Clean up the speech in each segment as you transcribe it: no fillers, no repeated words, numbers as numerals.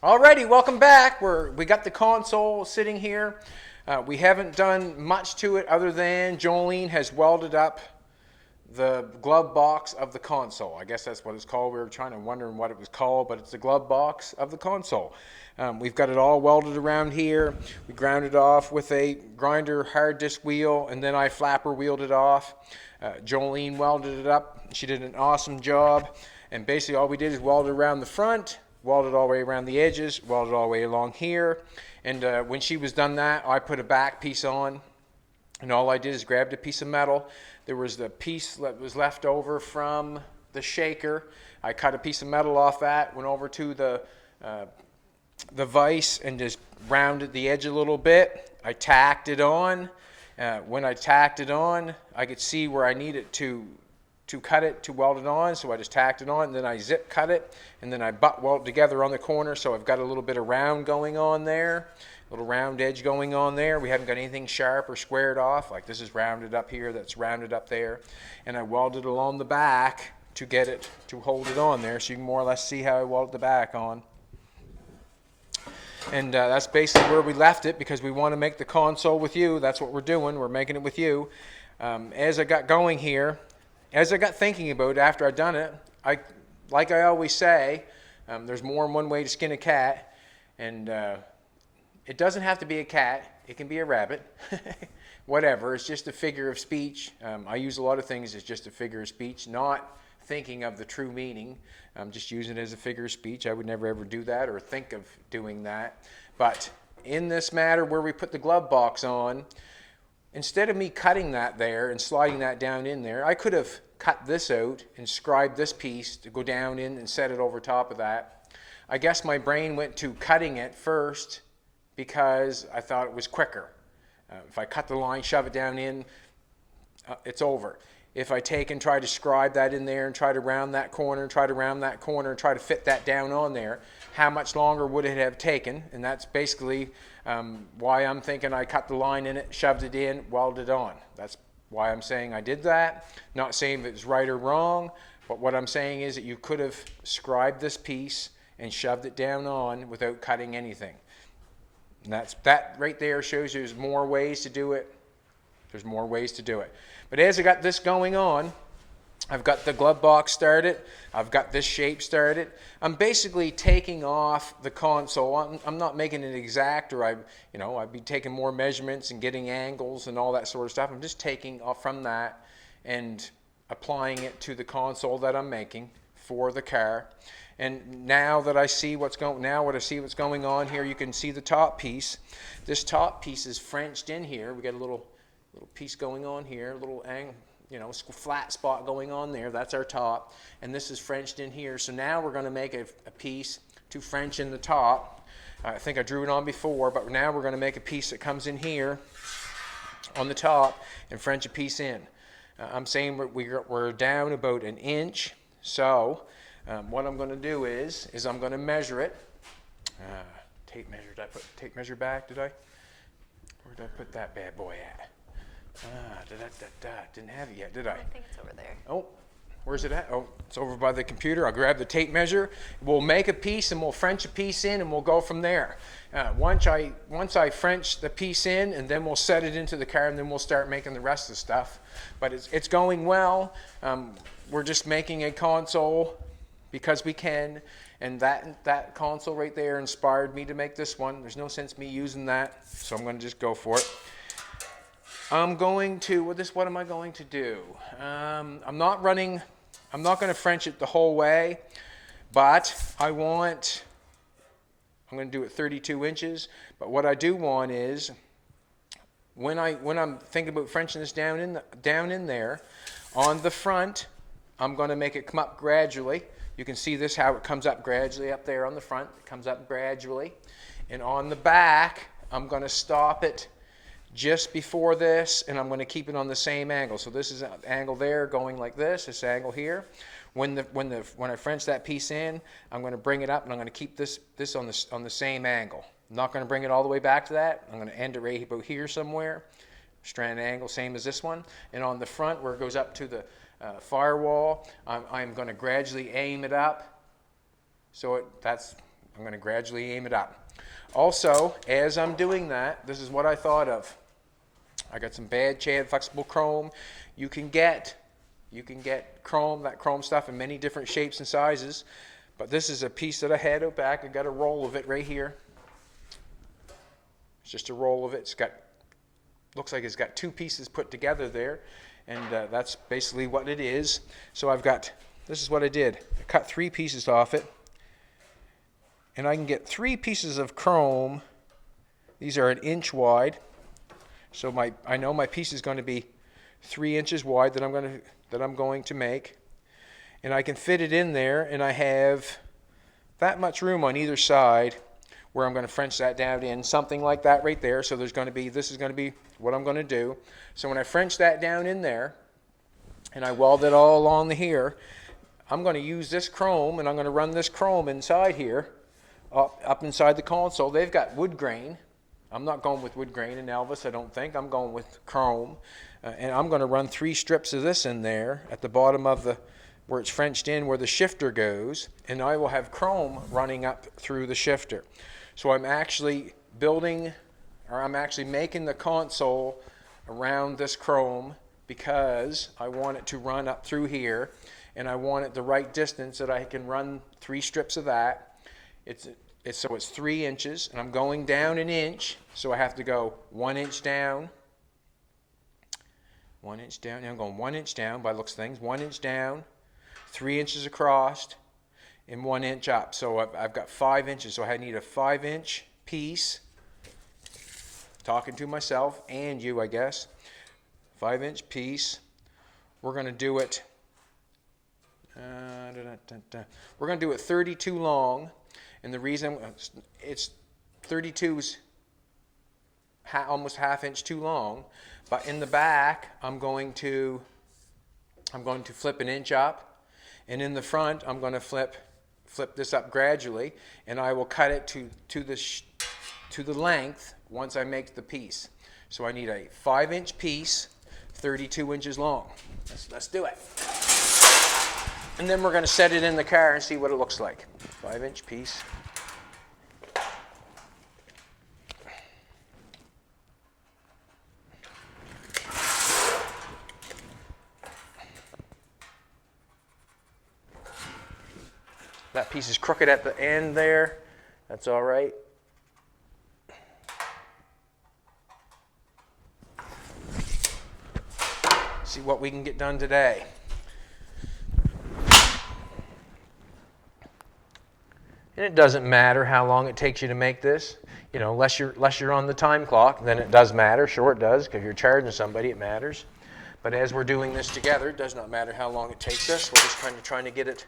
Alrighty, welcome back. We got the console sitting here. We haven't done much to it other than Jolene has welded up the glove box of the console. I guess that's what it's called. We were trying to wonder what it was called, but it's the glove box of the console. We've got it all welded around here. We ground it off with a grinder hard disc wheel, and then I flapper wheeled it off. Jolene welded it up. She did an awesome job. And basically all we did is weld it around the front, welded all the way around the edges, welded all the way along here. And when she was done that, I put a back piece on. And all I did is grabbed a piece of metal. There was the piece that was left over from the shaker. I cut a piece of metal off that, went over to the vise and just rounded the edge a little bit. I tacked it on. When I tacked it on, I could see where I needed to cut it, to weld it on, so I just tacked it on, and then I zip cut it, and then I butt weld together on the corner, so I've got a little bit of round going on there, a little round edge going on there. We haven't got anything sharp or squared off, like this is rounded up here, that's rounded up there, and I welded along the back to get it, to hold it on there, so you can more or less see how I welded the back on. And that's basically where we left it, because we want to make the console with you. That's what we're doing, we're making it with you. As I got going here, as I got thinking about it after I'd done it, like I always say, there's more than one way to skin a cat, and it doesn't have to be a cat. It can be a rabbit, whatever. It's just a figure of speech. I use a lot of things as just a figure of speech, not thinking of the true meaning. I'm just using it as a figure of speech. I would never ever do that or think of doing that. But in this matter where we put the glove box on, instead of me cutting that there and sliding that down in there, I could have cut this out and scribed this piece to go down in and set it over top of that. I guess my brain went to cutting it first because I thought it was quicker. If I cut the line, shove it down in, it's over. If I take and try to scribe that in there and try to round that corner, try to fit that down on there, how much longer would it have taken? And that's basically why I'm thinking I cut the line in it, shoved it in, welded it on. That's why I'm saying I did that. Not saying that it's right or wrong, but what I'm saying is that you could have scribed this piece and shoved it down on without cutting anything. And that right there shows you there's more ways to do it. There's more ways to do it. But as I got this going on, I've got the glove box started. I've got this shape started. I'm basically taking off the console. I'm not making it exact, or I'd be taking more measurements and getting angles and all that sort of stuff. I'm just taking off from that and applying it to the console that I'm making for the car. And now that I see what's going on here, you can see the top piece. This top piece is Frenched in here. We got a little piece going on here, a little flat spot going on there. That's our top, and this is Frenched in here. So now we're going to make a piece to French in the top. I think I drew it on before, but now we're going to make a piece that comes in here on the top and French a piece in. I'm saying we're down about an inch. So what I'm going to do is I'm going to measure it. Tape measure. Did I put tape measure back? Did I? Where did I put that bad boy at? Didn't have it yet, did I? I think it's over there. Oh, where's it at? Oh, it's over by the computer. I'll grab the tape measure. We'll make a piece and we'll French a piece in and we'll go from there. Once I French the piece in, and then we'll set it into the car, and then we'll start making the rest of the stuff. But it's going well. We're just making a console because we can, and that console right there inspired me to make this one. There's no sense me using that, so I'm going to just go for it. What am I going to do? I'm not going to French it the whole way, but I'm going to do it 32 inches. But what I do want is, when I'm thinking about Frenching this down in there, on the front, I'm going to make it come up gradually. You can see this, how it comes up gradually up there on the front. It comes up gradually. And on the back, I'm going to stop it just before this, and I'm going to keep it on the same angle. So this is an angle there going like this angle here. When I French that piece in, I'm going to bring it up, and I'm going to keep this on the same angle. I'm not going to bring it all the way back to that. I'm going to end it right about here somewhere. Strand angle, same as this one. And on the front, where it goes up to the firewall, I'm going to gradually aim it up. So that's I'm going to gradually aim it up. Also, as I'm doing that, this is what I thought of. I got some bad Chad flexible chrome. You can get chrome, that chrome stuff in many different shapes and sizes. But this is a piece that I had out back. I got a roll of it right here. It's just a roll of it. It's got, looks like it's got two pieces put together there. And that's basically what it is. So I've got, this is what I did. I cut 3 pieces off it. And I can get 3 pieces of chrome. These are 1 inch wide. So I know my piece is going to be 3 inches wide that I'm going to make. And I can fit it in there, and I have that much room on either side where I'm going to French that down in, something like that right there. So there's going to be, this is going to be what I'm going to do. So when I French that down in there, and I weld it all along here, I'm going to use this chrome, and I'm going to run this chrome inside here, up inside the console. They've got wood grain. I'm not going with wood grain in Elvis, I don't think. I'm going with chrome. And I'm going to run 3 strips of this in there at the bottom of the, where it's Frenched in, where the shifter goes. And I will have chrome running up through the shifter. So I'm actually building, or I'm actually making the console around this chrome because I want it to run up through here. And I want it the right distance that I can run 3 strips of that. So it's 3 inches, and I'm going down 1 inch, so I have to go 1 inch down, 1 inch down, and I'm going 1 inch down by looks of things, 1 inch down, 3 inches across, and 1 inch up. So I've got 5 inches, so I need a 5-inch piece, talking to myself and you, I guess, 5-inch piece. We're going to do it, we're going to do it 32 long. And the reason it's 32 is almost ½ inch too long, but in the back I'm going to flip 1 inch up, and in the front I'm going to flip this up gradually, and I will cut it to the length once I make the piece. So I need a 5-inch piece, 32 inches long. Let's do it. And then we're going to set it in the car and see what it looks like. 5-inch piece. That piece is crooked at the end there. That's all right. See what we can get done today. And it doesn't matter how long it takes you to make this, you know, unless you're on the time clock, then it does matter. Sure it does, because you're charging somebody, it matters. But as we're doing this together, it does not matter how long it takes us. We're just kind of trying to get it,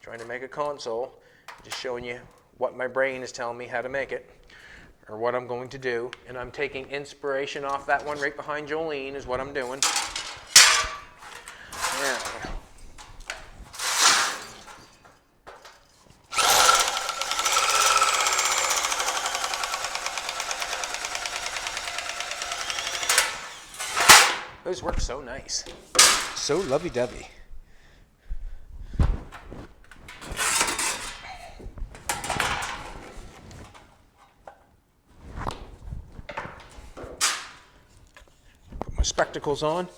trying to make a console, just showing you what my brain is telling me how to make it, or what I'm going to do. And I'm taking inspiration off that one right behind Jolene is what I'm doing. Yeah. Those work so nice. So lovey-dovey. Put my spectacles on.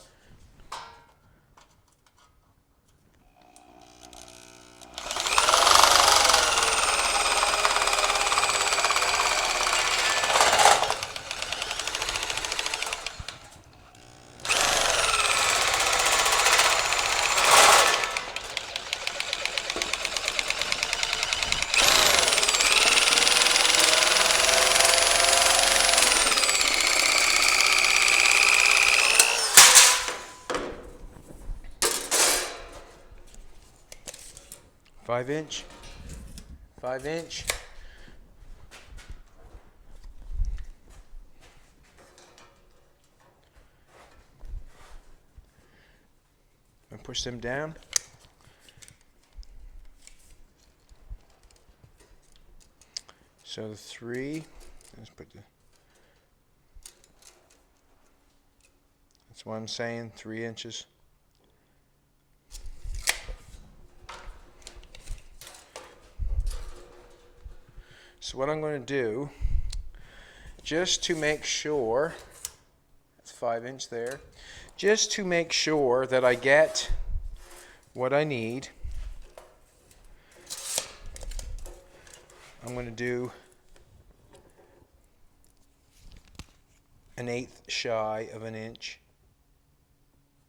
Five inch. And push them down. So the 3, let's put the, that's what I'm saying, 3 inches. So what I'm going to do, just to make sure, that's 5" there, just to make sure that I get what I need, I'm going to do 1/8 shy of an inch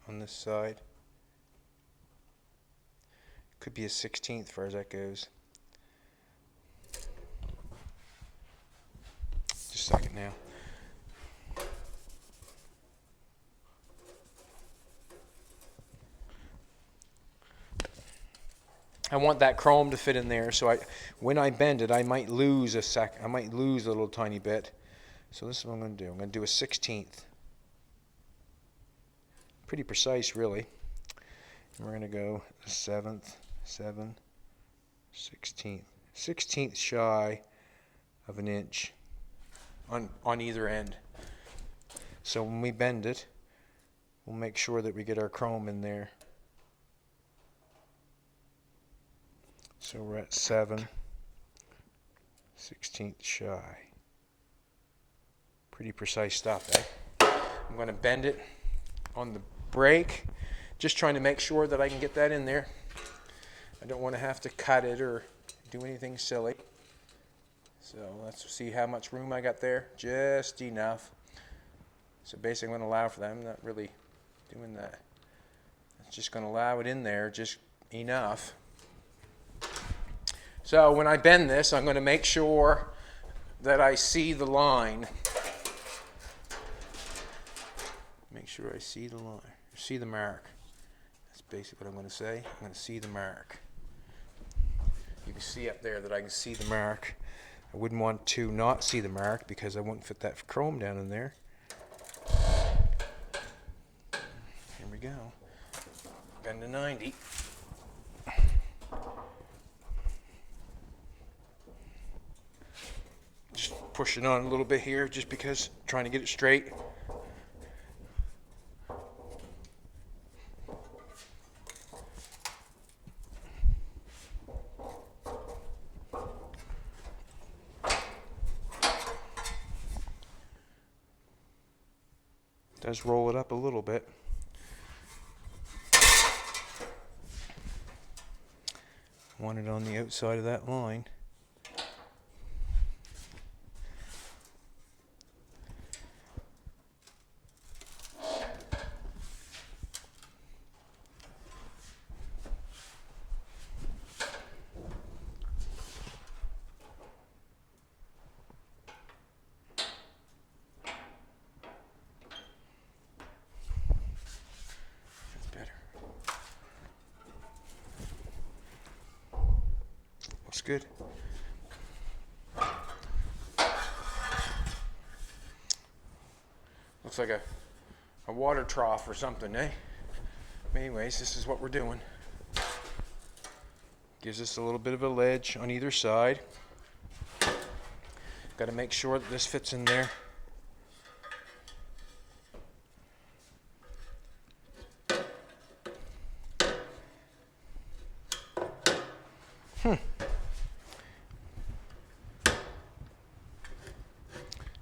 on this side. Could be a 1/16 as far as that goes. Just a second now. I want that chrome to fit in there, so when I bend it, I might lose a little tiny bit. So this is what I'm going to do. I'm going to do a 1/16. Pretty precise, really. And we're going to go 1/7, 7, 1/16. 1/16 shy of an inch on either end. So when we bend it, we'll make sure that we get our chrome in there. So we're at 7, 1/16 shy. Pretty precise stuff, eh? I'm going to bend it on the brake, just trying to make sure that I can get that in there. I don't want to have to cut it or do anything silly. So let's see how much room I got there. Just enough. So basically I'm going to allow for that. I'm not really doing that. I'm just going to allow it in there just enough. So when I bend this, I'm going to make sure that I see the line. Make sure I see the line, see the mark. That's basically what I'm going to say. I'm going to see the mark. You can see up there that I can see the mark. I wouldn't want to not see the mark because I wouldn't fit that chrome down in there. Here we go. Bend to 90. Just pushing on a little bit here just because I'm trying to get it straight. Does roll it up a little bit. Want it on the outside of that line. Looks good. Looks like a water trough or something, eh? Anyways, this is what we're doing. Gives us a little bit of a ledge on either side. Got to make sure that this fits in there.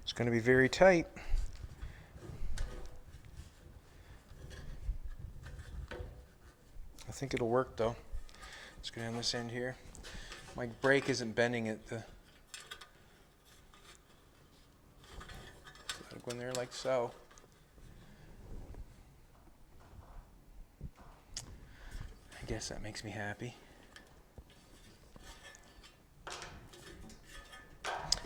It's going to be very tight. I think it'll work though. Let's go down this end here. My brake isn't bending it. Let it go in there like so. I guess that makes me happy.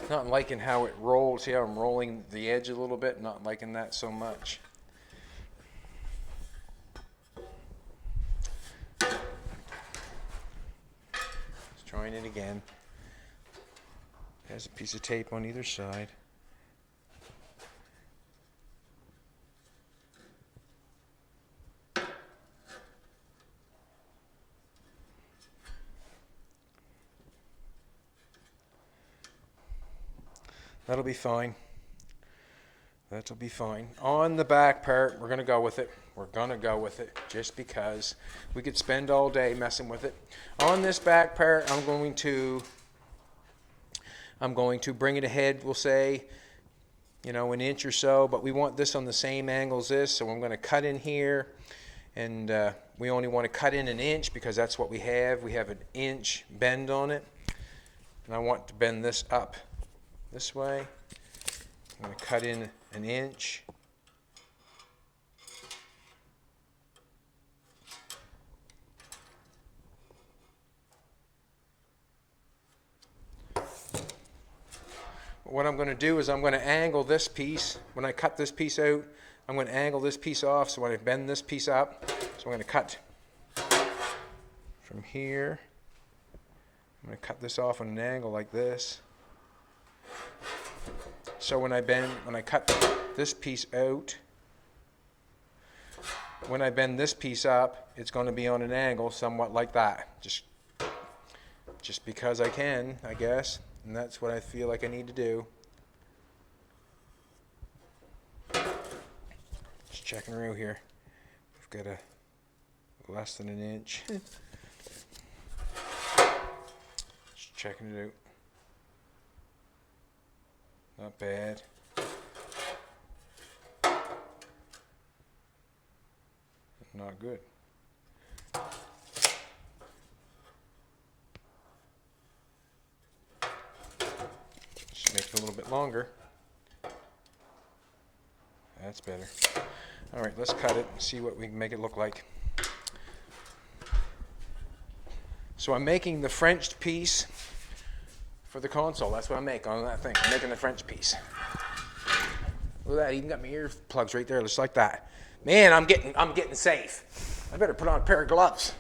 Not liking how it rolls. See how I'm rolling the edge a little bit? Not liking that so much. Just trying it again. Has a piece of tape on either side. That'll be fine. That'll be fine. On the back part, we're going to go with it. We're going to go with it just because we could spend all day messing with it. On this back part, I'm going to I'm going to bring it ahead, we'll say, you know, an inch or so, but we want this on the same angle as this, so I'm going to cut in here, and we only want to cut in an inch because that's what we have. We have an inch bend on it, and I want to bend this up this way. I'm going to cut in an inch. What I'm going to do is I'm going to angle this piece. When I cut this piece out, I'm going to angle this piece off, so when I bend this piece up, so I'm going to cut from here. I'm going to cut this off on an angle like this. So when I cut this piece out, when I bend this piece up, it's going to be on an angle somewhat like that. Just because I can, I guess. And that's what I feel like I need to do. Just checking around here. We've got a less than an inch. Just checking it out. Not bad. Not good. Make it a little bit longer. That's better. All right, let's cut it and see what we can make it look like. So I'm making the Frenched piece for the console. That's what I'm making on that thing. I'm making the French piece. Look at that, even got my ear plugs right there, just like that. Man, I'm getting safe. I better put on a pair of gloves.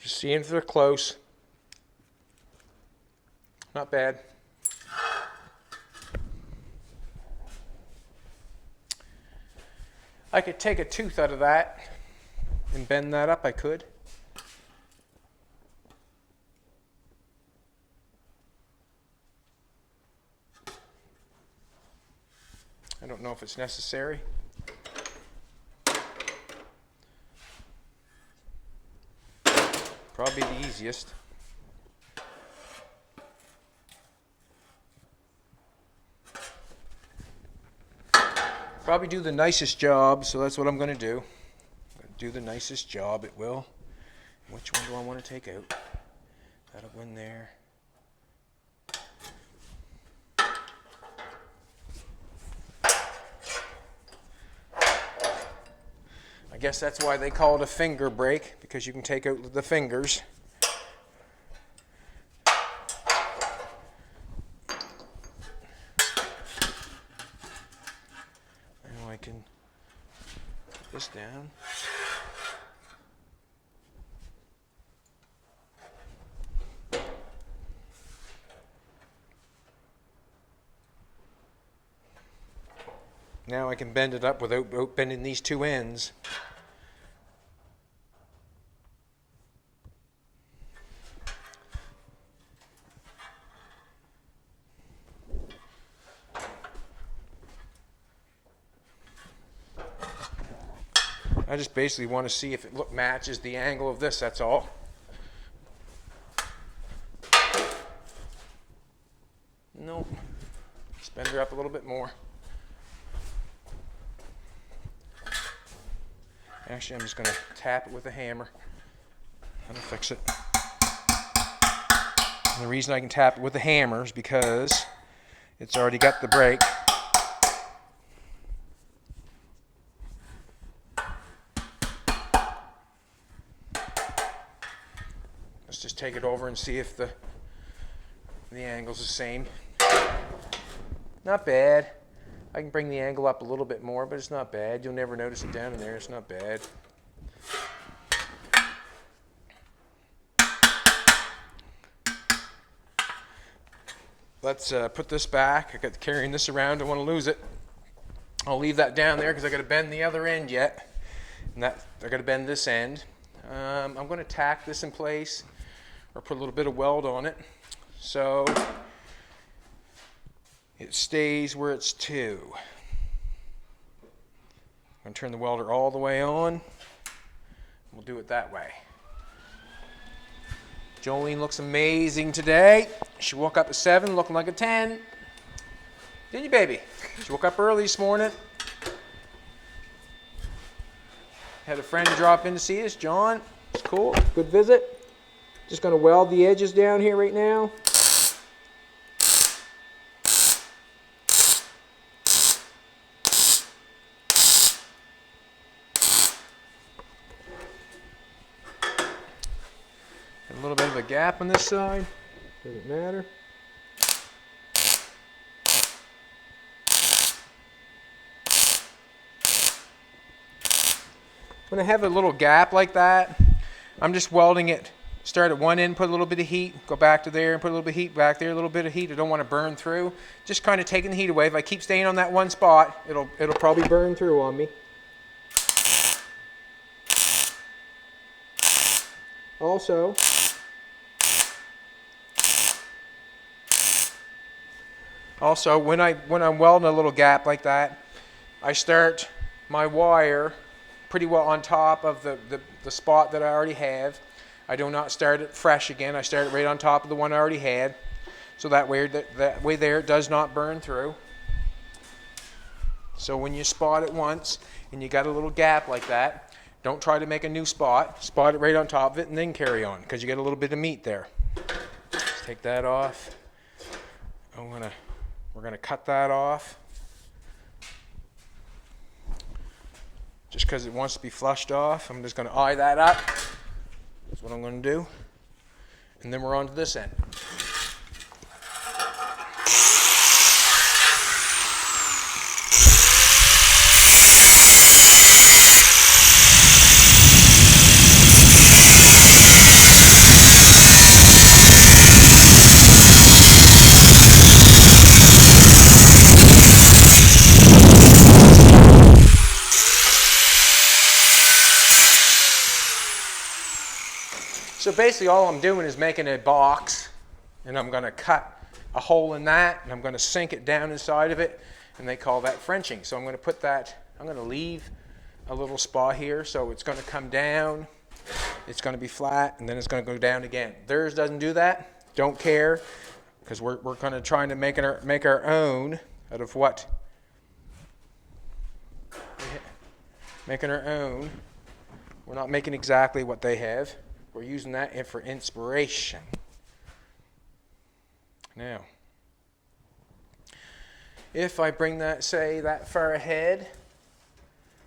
Seeing if they're close. Not bad. I could take a tooth out of that and bend that up. I could. I don't know if it's necessary. Probably the easiest. Probably do the nicest job, so that's what I'm going to do. Do the nicest job it will. Which one do I want to take out? That'll go in there. I guess that's why they call it a finger brake, because you can take out the fingers. Now I can put this down. Now I can bend it up without bending these two ends. I just basically want to see if it matches the angle of this, that's all. Nope. Just bend her up a little bit more. Actually, I'm just going to tap it with a hammer. That'll fix it. And the reason I can tap it with a hammer is because it's already got the brake. just take it over and see if the angle's the same. Not bad. I can bring the angle up a little bit more, but it's not bad. You'll never notice it down in there. It's not bad. Let's put this back. I got carrying this around. Don't want to lose it. I'll leave that down there because I got to bend the other end yet, and I got to bend this end. I'm going to tack this in place, or put a little bit of weld on it, so it stays where it's to. I'm going to turn the welder all the way on. We'll do it that way. Jolene looks amazing today. She woke up at 7 looking like a 10. Didn't you, baby? She woke up early this morning. Had a friend drop in to see us, John. It's cool. Good visit. Just going to weld the edges down here right now. A little bit of a gap on this side. Doesn't matter. When I have a little gap like that, I'm just welding it. Start at one end, put a little bit of heat, go back to there, and put a little bit of heat back there, a little bit of heat. I don't want to burn through. Just kind of taking the heat away. If I keep staying on that one spot, it'll probably burn through on me. Also, when I'm welding a little gap like that, I start my wire pretty well on top of the spot that I already have. I do not start it fresh again. I start it right on top of the one I already had, so that way there it does not burn through. So when you spot it once and you got a little gap like that, don't try to make a new spot. Spot it right on top of it and then carry on, because you get a little bit of meat there. Let's take that off. We're gonna cut that off. Just because it wants to be flushed off, I'm just going to eye that up. That's what I'm going to do. And then we're on to this end. So basically all I'm doing is making a box, and I'm going to cut a hole in that, and I'm going to sink it down inside of it, and they call that Frenching. So I'm going to put that, I'm going to leave a little spot here, so it's going to come down, it's going to be flat, and then it's going to go down again. Theirs doesn't do that. Don't care, because we're going to try to make our own out of what? Making our own. We're not making exactly what they have. We're using that for inspiration. Now, if I bring that, say, that far ahead,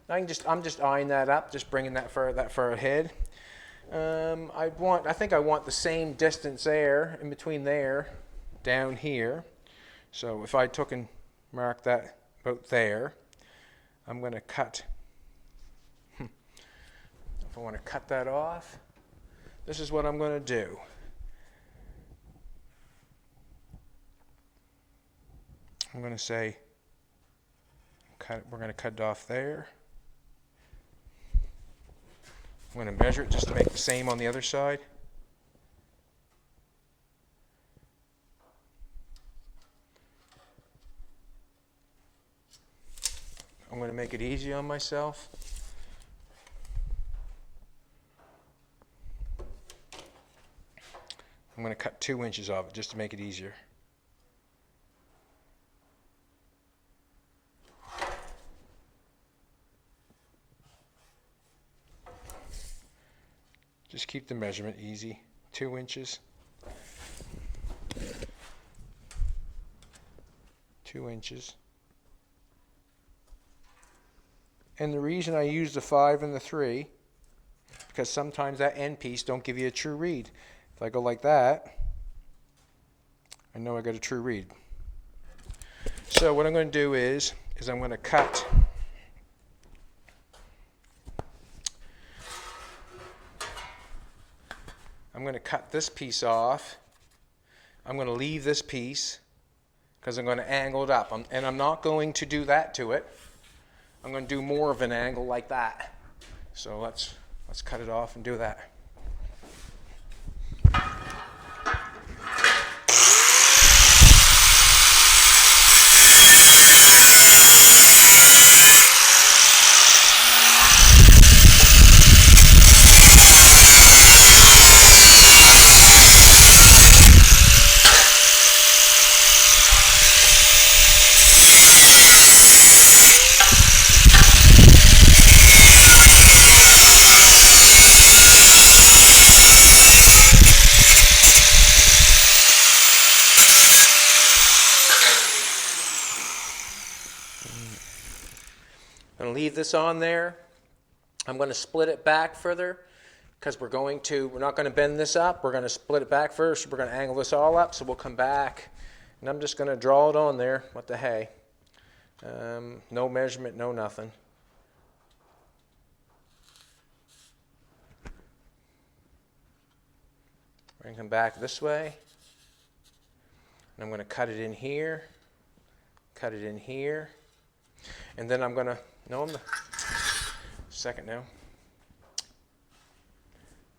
I'm just eyeing that up, just bringing that far ahead. I think I want the same distance there, in between there, down here. So if I took and marked that about there, I'm going to cut. If I want to cut that off, this is what I'm going to do. I'm going to say, we're going to cut it off there. I'm going to measure it just to make the same on the other side. I'm going to make it easy on myself. I'm going to cut 2 inches of it just to make it easier. Just keep the measurement easy. 2 inches. 2 inches. And the reason I use the 5 and the 3, because sometimes that end piece don't give you a true read. If I go like that, I know I got a true read. So what I'm going to do is I'm going to cut this piece off. I'm going to leave this piece because I'm going to angle it up. And I'm not going to do that to it. I'm going to do more of an angle like that. So let's cut it off and do that. I'm going to leave this on there. I'm going to split it back further because we're not going to bend this up. We're going to split it back first. We're going to angle this all up, so we'll come back. And I'm just going to draw it on there. What the hey. No measurement, no nothing. We're going to come back this way. And I'm going to cut it in here. Cut it in here. And then I'm going to, second now.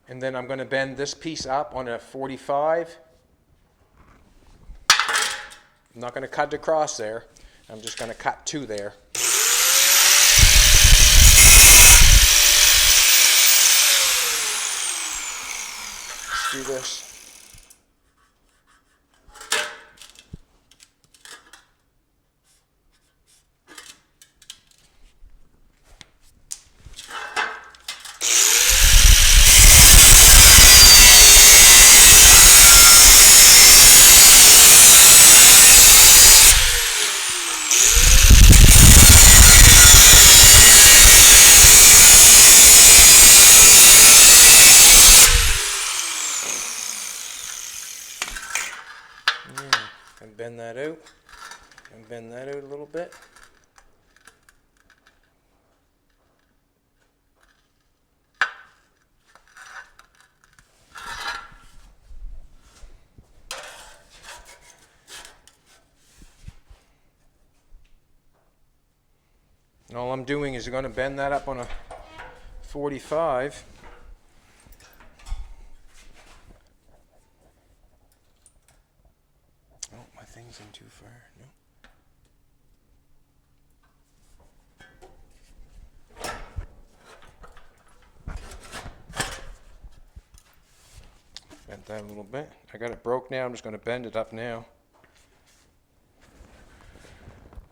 And then I'm going to bend this piece up on a 45. I'm not going to cut across there. I'm just going to cut to there. Let's do this. And bend that out, and bend that out a little bit. And all I'm doing is going to bend that up on a 45. Things in too far. No. Bend that a little bit. I got it broke now. I'm just going to bend it up now. What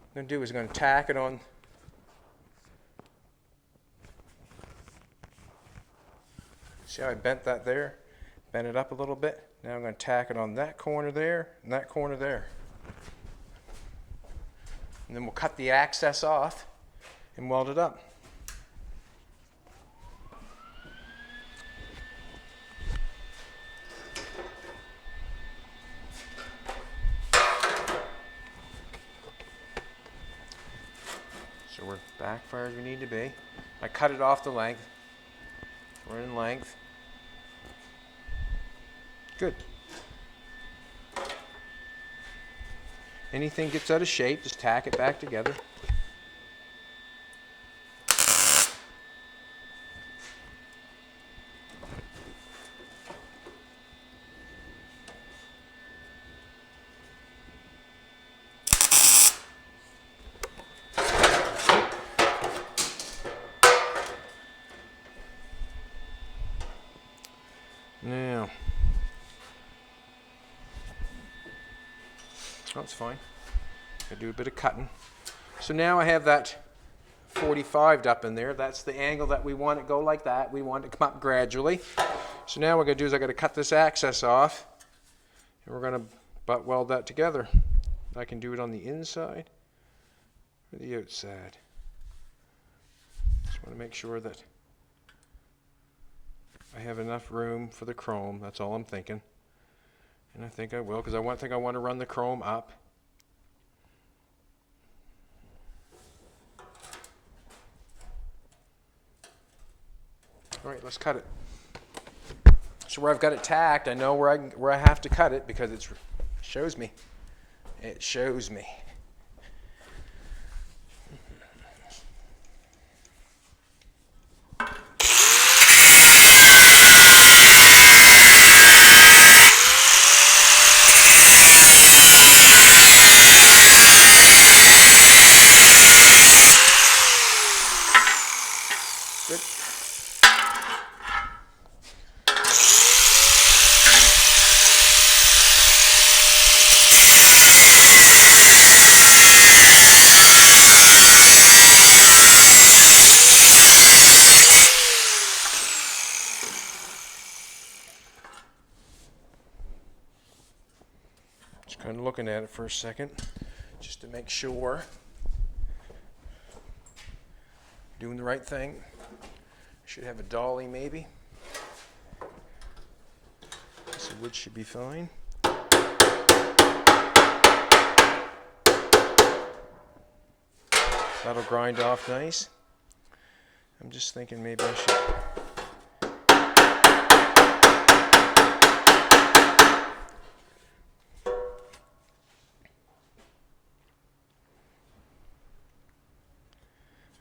I'm going to do is I'm going to tack it on. See how I bent that there? Bend it up a little bit. Now I'm going to tack it on that corner there and that corner there. And then we'll cut the access off and weld it up. So we're back far as we need to be. I cut it off the length. We're in length. Good. Anything gets out of shape, just tack it back together. Now, that's fine. I do a bit of cutting. So now I have that 45'd up in there. That's the angle that we want it to go like that. We want it to come up gradually. So now what I'm going to do is I'm going to cut this access off, and we're going to butt weld that together. I can do it on the inside or the outside. Just want to make sure that I have enough room for the chrome. That's all I'm thinking. And I think I will, because I think I want to run the chrome up. All right, let's cut it. So where I've got it tacked, I know where I have to cut it because it shows me. It shows me. Good. Just kind of looking at it for a second, just to make sure doing the right thing. Should have a dolly maybe. So wood should be fine. That'll grind off nice. I'm just thinking maybe I should.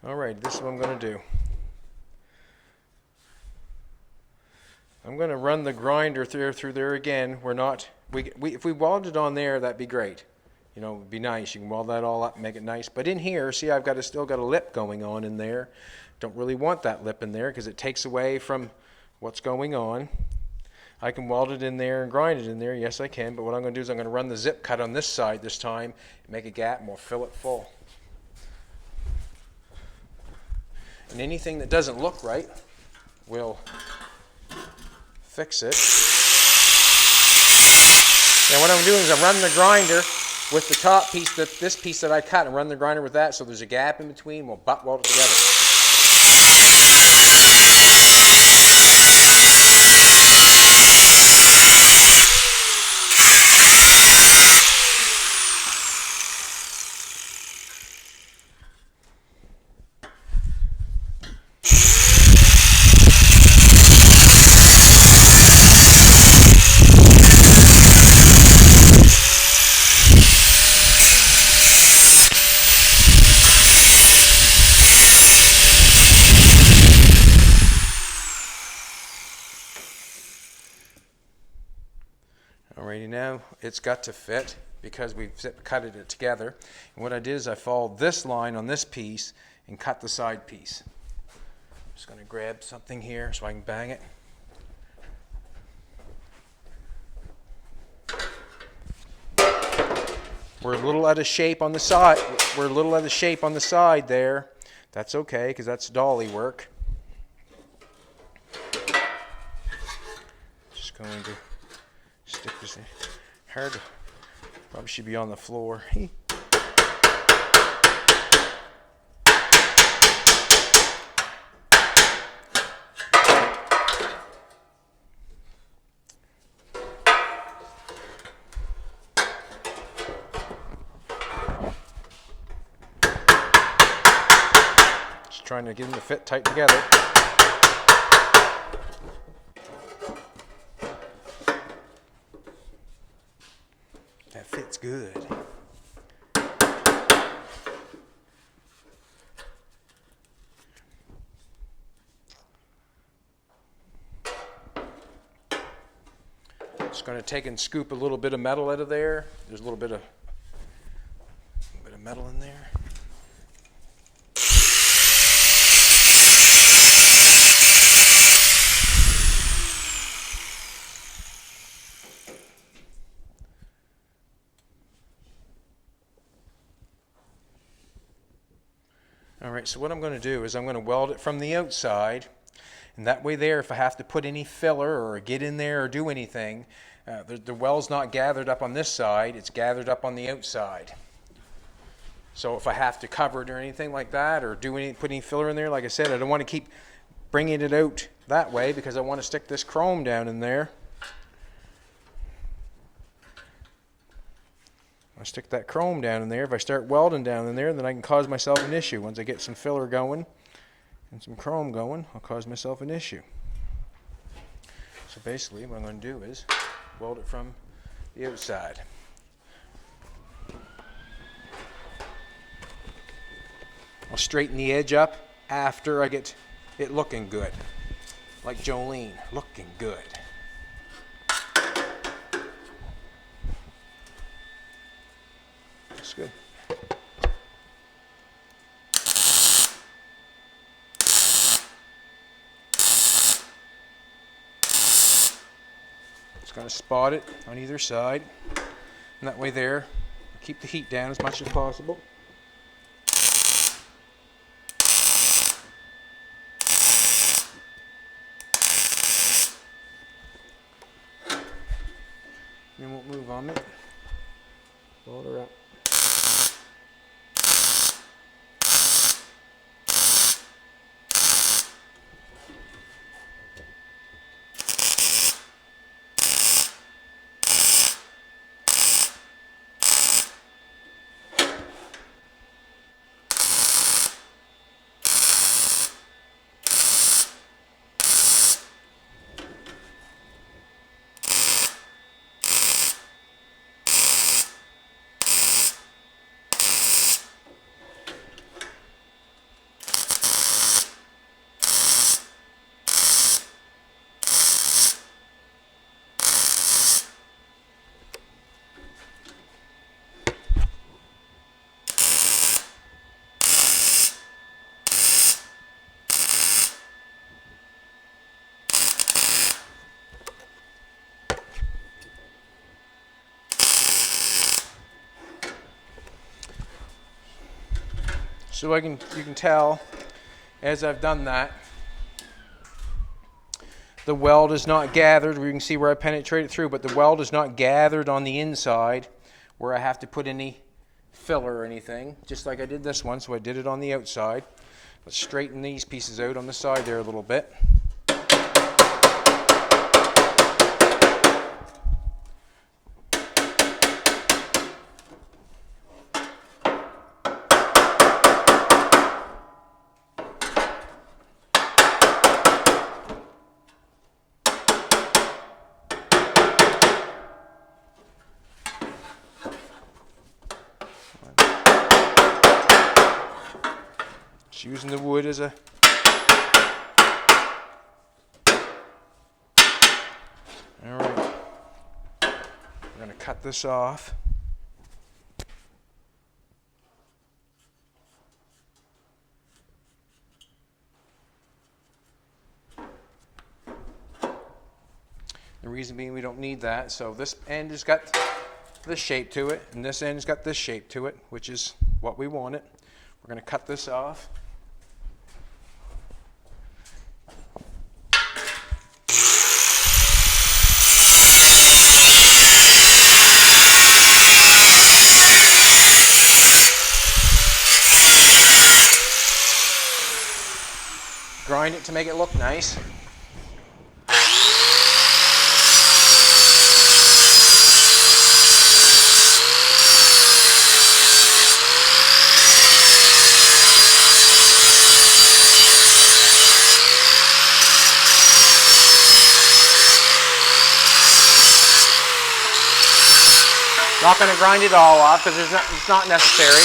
All right, this is what I'm going to do. I'm going to run the grinder through there again. If we welded on there, that'd be great. You know, it'd be nice. You can weld that all up and make it nice. But in here, see, still got a lip going on in there. Don't really want that lip in there because it takes away from what's going on. I can weld it in there and grind it in there. Yes, I can. But what I'm going to do is I'm going to run the zip cut on this side this time and make a gap, and we'll fill it full. And anything that doesn't look right, we'll fix it. Now what I'm doing is I'm running the grinder with the top piece, this piece that I cut, and run the grinder with that so there's a gap in between. We'll butt weld it together. Alrighty, now it's got to fit because we've cut it together. And what I did is I followed this line on this piece and cut the side piece. I'm just going to grab something here so I can bang it. We're a little out of shape on the side. We're a little out of shape on the side there. That's okay because that's dolly work. Just going to stick this in. Hard. Probably should be on the floor. Just trying to get them to fit tight together. That fits good. Just going to take and scoop a little bit of metal out of there. There's a little bit of metal in there. Alright, so what I'm going to do is I'm going to weld it from the outside, and that way there, if I have to put any filler or get in there or do anything, the weld's not gathered up on this side, it's gathered up on the outside. So if I have to cover it or anything like that, or put any filler in there, like I said, I don't want to keep bringing it out that way because I want to stick this chrome down in there. I stick that chrome down in there. If I start welding down in there, then I can cause myself an issue. Once I get some filler going and some chrome going, I'll cause myself an issue. So basically what I'm going to do is weld it from the outside. I'll straighten the edge up after I get it looking good. Like Jolene, looking good. That's good. Just going to spot it on either side. And that way there, keep the heat down as much as possible. You won't move on it. Fold her up. So you can tell as I've done that, the weld is not gathered. We can see where I penetrated through, but the weld is not gathered on the inside where I have to put any filler or anything, just like I did this one. So I did it on the outside. Let's straighten these pieces out on the side there a little bit. Using the wood as a alright. We're going to cut this off. The reason being we don't need that. So this end has got this shape to it, and this end's got this shape to it, which is what we wanted. We're going to cut this off. Grind it to make it look nice. Not going to grind it all off because it's not necessary.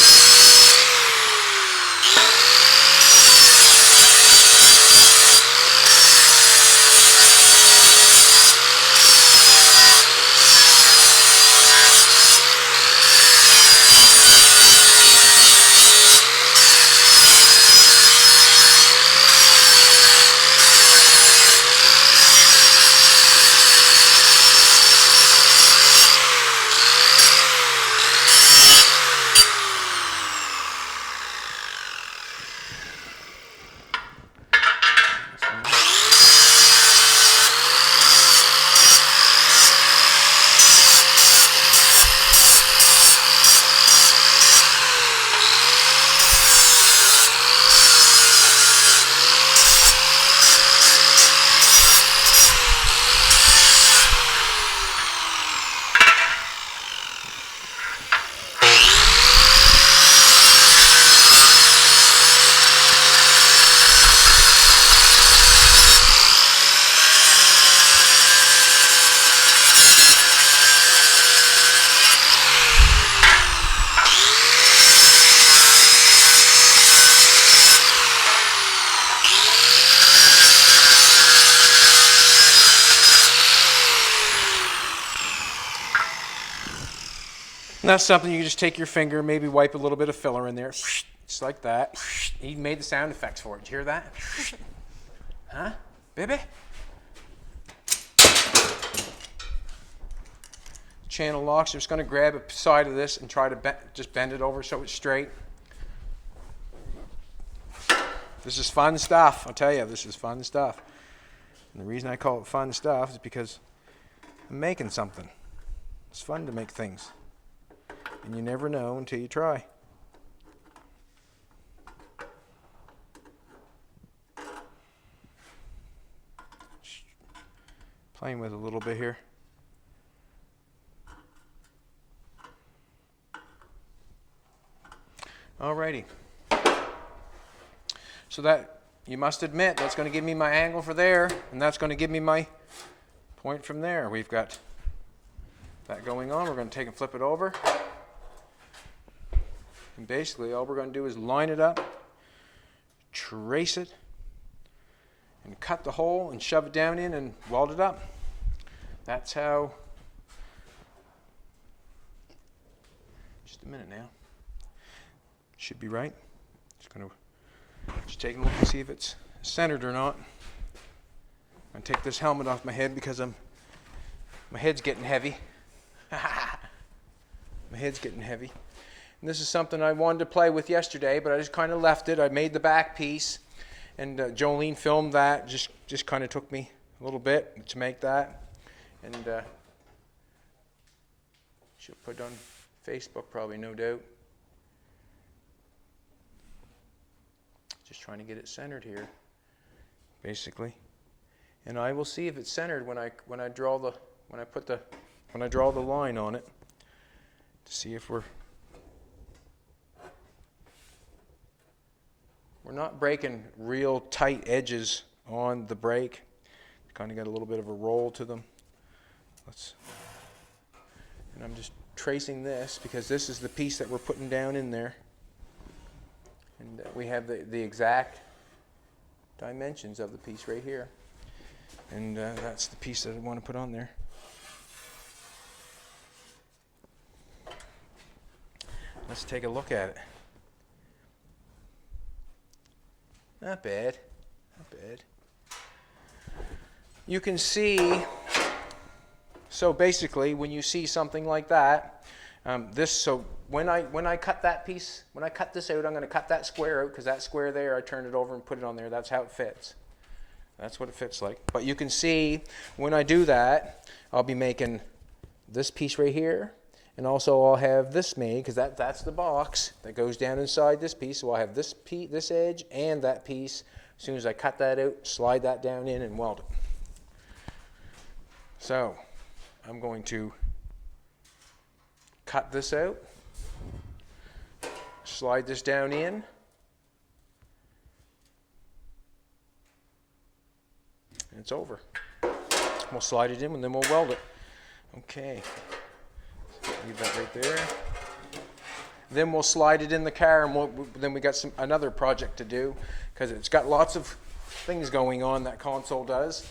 And that's something you just take your finger, maybe wipe a little bit of filler in there, just like that. He made the sound effects for it. Did you hear that? Huh, baby? Channel locks. I'm just going to grab a side of this and try to just bend it over so it's straight. This is fun stuff. I'll tell you, this is fun stuff. And the reason I call it fun stuff is because I'm making something. It's fun to make things. And you never know until you try. Just playing with a little bit here. Alrighty. So that, you must admit, that's going to give me my angle for there, and that's going to give me my point from there. We've got that going on. We're going to take and flip it over. And basically all we're going to do is line it up, trace it, and cut the hole and shove it down in and weld it up. That's how, just a minute now. Should be right. Just take a look and see if it's centered or not. I'm going to take this helmet off my head because my head's getting heavy. My head's getting heavy. And this is something I wanted to play with yesterday, but I just kind of left it. I made the back piece, and Jolene filmed that. Just kind of took me a little bit to make that. And she'll put it on Facebook probably, no doubt. Just trying to get it centered here, basically. And I will see if it's centered when I draw the line on it to see if we're not breaking real tight edges on the brake. Kind of got a little bit of a roll to them. And I'm just tracing this because this is the piece that we're putting down in there. And we have the exact dimensions of the piece right here. And that's the piece that I want to put on there. Let's take a look at it. Not bad. Not bad. You can see, so basically when you see something like that, so when I cut that piece, when I cut this out, I'm going to cut that square out because that square there, I turned it over and put it on there. That's how it fits. That's what it fits like. But you can see when I do that, I'll be making this piece right here, and also I'll have this made because that's the box that goes down inside this piece. So I'll have this edge and that piece. As soon as I cut that out, slide that down in and weld it. So I'm going to cut this out, slide this down in, and it's over. We'll slide it in and then we'll weld it. Okay, leave that right there. Then we'll slide it in the car, and then we got another project to do because it's got lots of things going on, that console does.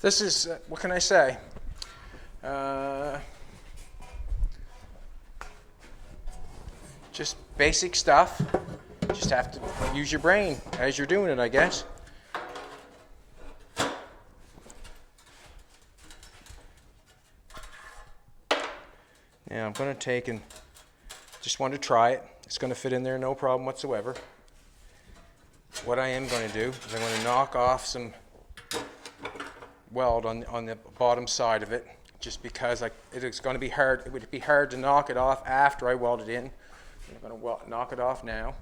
This is, what can I say? Just basic stuff. Just have to use your brain as you're doing it, I guess. Now I'm going to take and just want to try it. It's going to fit in there no problem whatsoever. What I am going to do is I'm going to knock off some weld on the bottom side of it, just because it's going to be hard. It would be hard to knock it off after I weld it in. I'm going to knock it off now.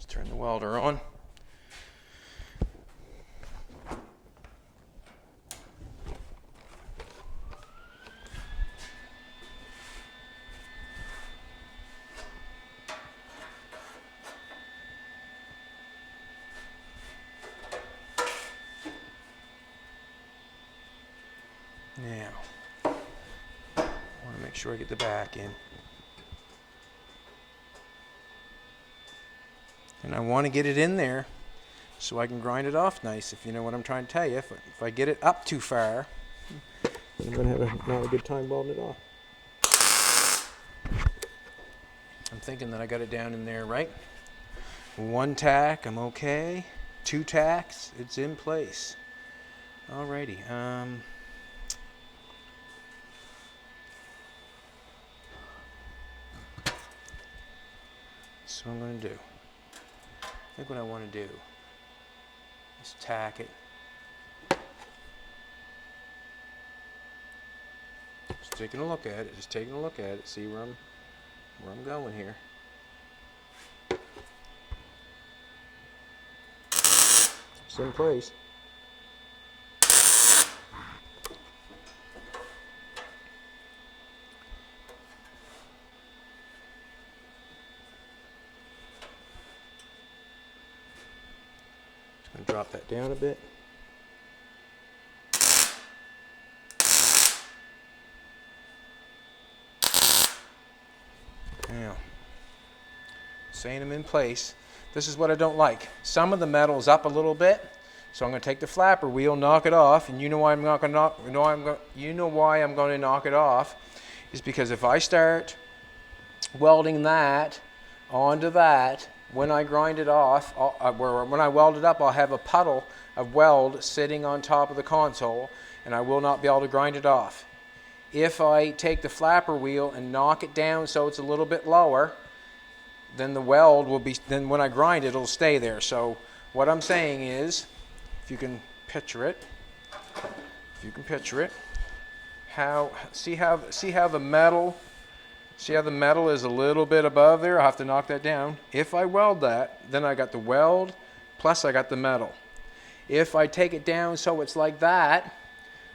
Turn the welder on. Now, I want to make sure I get the back in. And I want to get it in there so I can grind it off nice, if you know what I'm trying to tell you. If I get it up too far, I'm going to have not a good time welding it off. I'm thinking that I got it down in there right. 1 tack, I'm okay. 2 tacks, it's in place. Alrighty. So I'm going to do. I think what I want to do is tack it. Just taking a look at it. Just taking a look at it. See where I'm going here. It's in place. Drop that down a bit. Now, saying them in place. This is what I don't like. Some of the metal's up a little bit, so I'm going to take the flapper wheel, knock it off, and you know why I'm not going to knock. You know why I'm going to knock it off is because if I start welding that onto that. When I grind it off, when I weld it up, I'll have a puddle of weld sitting on top of the console, and I will not be able to grind it off. If I take the flapper wheel and knock it down so it's a little bit lower, then the weld will be, then when I grind it, it'll stay there. So what I'm saying is, if you can picture it, see how the metal is a little bit above there? I'll have to knock that down. If I weld that, then I got the weld, plus I got the metal. If I take it down so it's like that,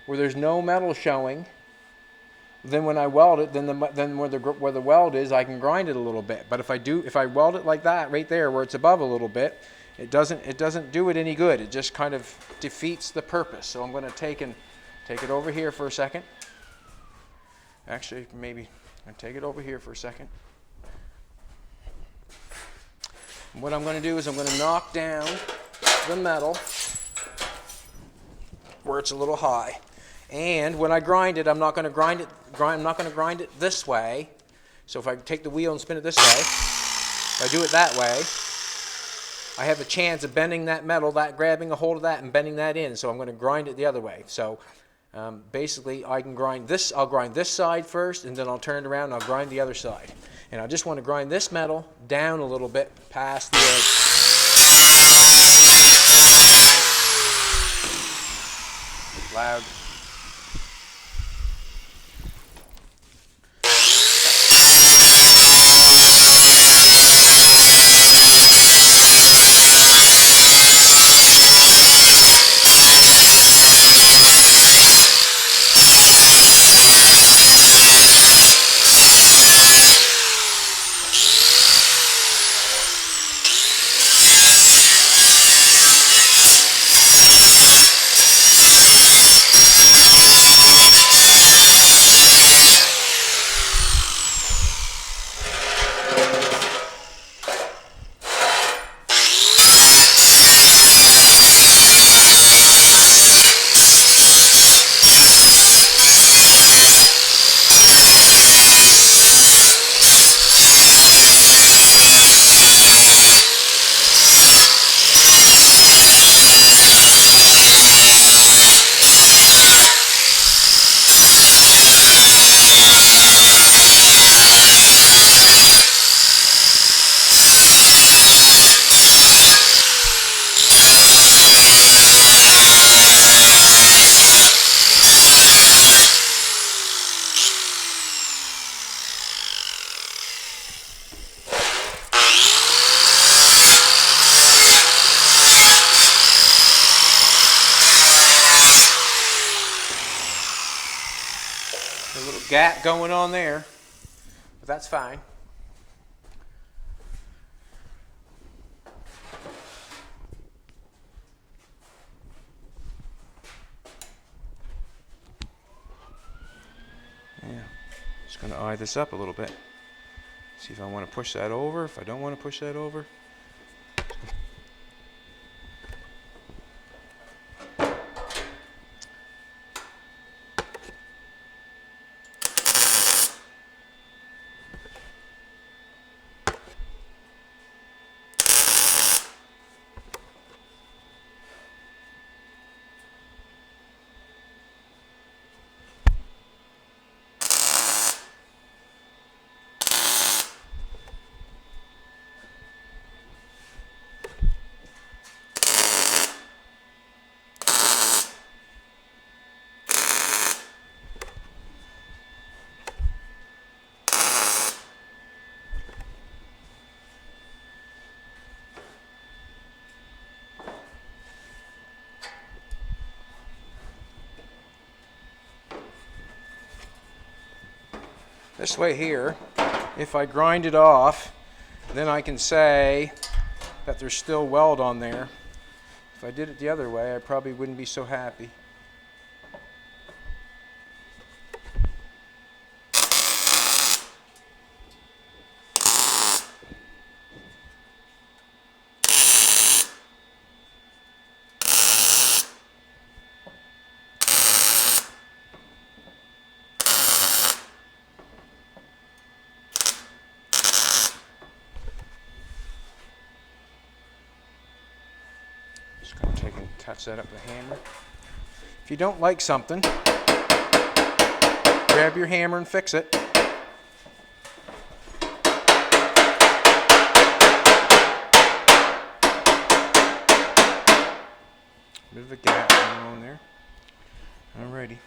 where there's no metal showing, then when I weld it, then where the weld is, I can grind it a little bit. But if I weld it like that, right there, where it's above a little bit, it doesn't do it any good. It just kind of defeats the purpose. So I'm going to take it over here for a second. Actually, maybe. I'm going to take it over here for a second. And what I'm going to do is I'm going to knock down the metal where it's a little high. And when I grind it, I'm not going to grind it this way. So if I take the wheel and spin it this way, if I do it that way, I have a chance of bending that metal, grabbing a hold of that and bending that in. So I'm going to grind it the other way. So Basically, I can grind this. I'll grind this side first, and then I'll turn it around and I'll grind the other side. And I just want to grind this metal down a little bit past the edge. Loud. A little gap going on there, but that's fine. Yeah, just going to eye this up a little bit. See if I want to push that over, if I don't want to push that over. This way here, if I grind it off, then I can say that there's still weld on there. If I did it the other way, I probably wouldn't be so happy. Just going to take and touch that up with a hammer. If you don't like something, grab your hammer and fix it. Bit of a gap going on there. Alrighty.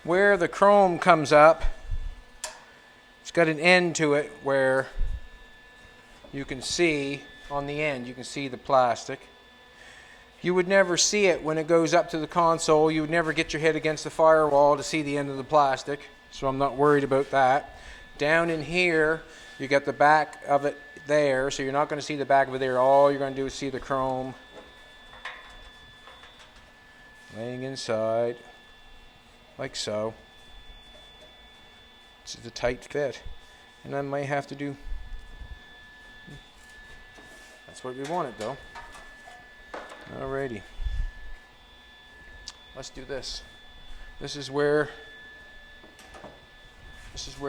Where the chrome comes up, it's got an end to it where you can see on the end, you can see the plastic. You would never see it when it goes up to the console. You would never get your head against the firewall to see the end of the plastic, so I'm not worried about that. Down in here, you got the back of it there, so you're not going to see the back of it there. All you're going to do is see the chrome laying inside, like so. It's a tight fit, and I might have to do. That's what we wanted, though. Alrighty. Let's do this. This is where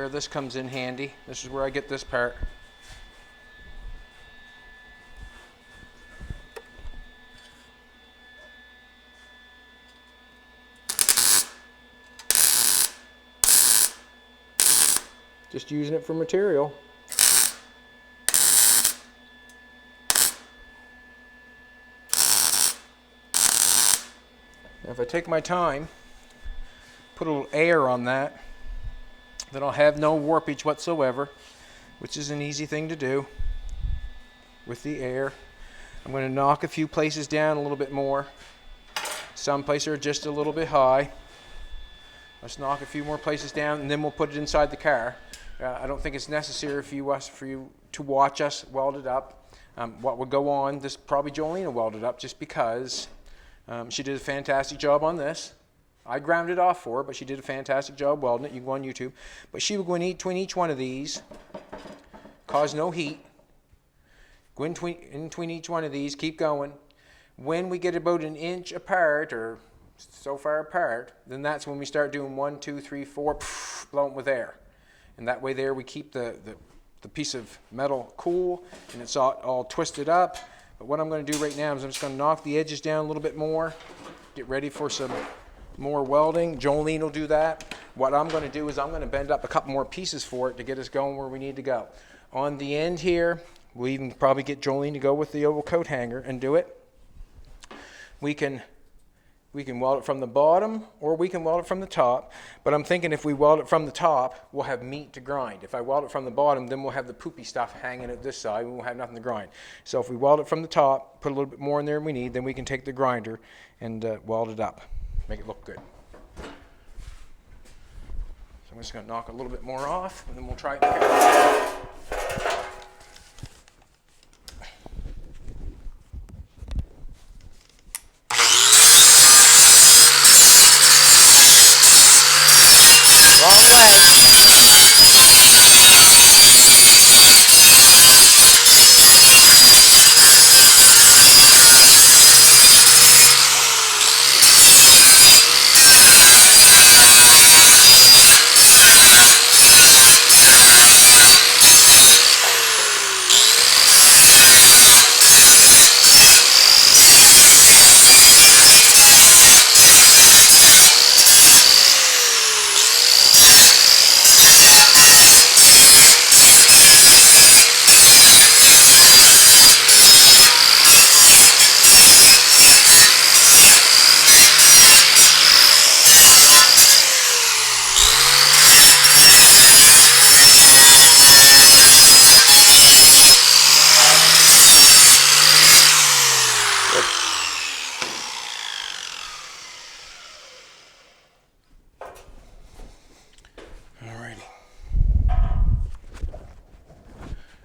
this comes in handy. This is where I get this part. Just using it for material. Now if I take my time, put a little air on that, then I'll have no warpage whatsoever, which is an easy thing to do with the air. I'm going to knock a few places down a little bit more. Some places are just a little bit high. Let's knock a few more places down, and then we'll put it inside the car. I don't think it's necessary for you to watch us weld it up. What would go on, this probably Jolene will weld it up, just because she did a fantastic job on this. I ground it off for her, but she did a fantastic job welding it. You can go on YouTube. But she will go in between each one of these, cause no heat. Go in between each one of these, keep going. When we get about an inch apart, or so far apart, then that's when we start doing 1, 2, 3, 4, blowing with air. And that way there we keep the piece of metal cool, and it's all twisted up. But what I'm going to do right now is I'm just going to knock the edges down a little bit more, get ready for some more welding. Jolene will do that. What I'm going to do is I'm going to bend up a couple more pieces for it to get us going where we need to go. On the end here, we'll even probably get Jolene to go with the oval coat hanger and do it. We can weld it from the bottom, or we can weld it from the top. But I'm thinking if we weld it from the top, we'll have meat to grind. If I weld it from the bottom, then we'll have the poopy stuff hanging at this side. We won't have nothing to grind. So if we weld it from the top, put a little bit more in there than we need, then we can take the grinder and weld it up. Make it look good. So I'm just going to knock a little bit more off, and then we'll try it again. Wrong way.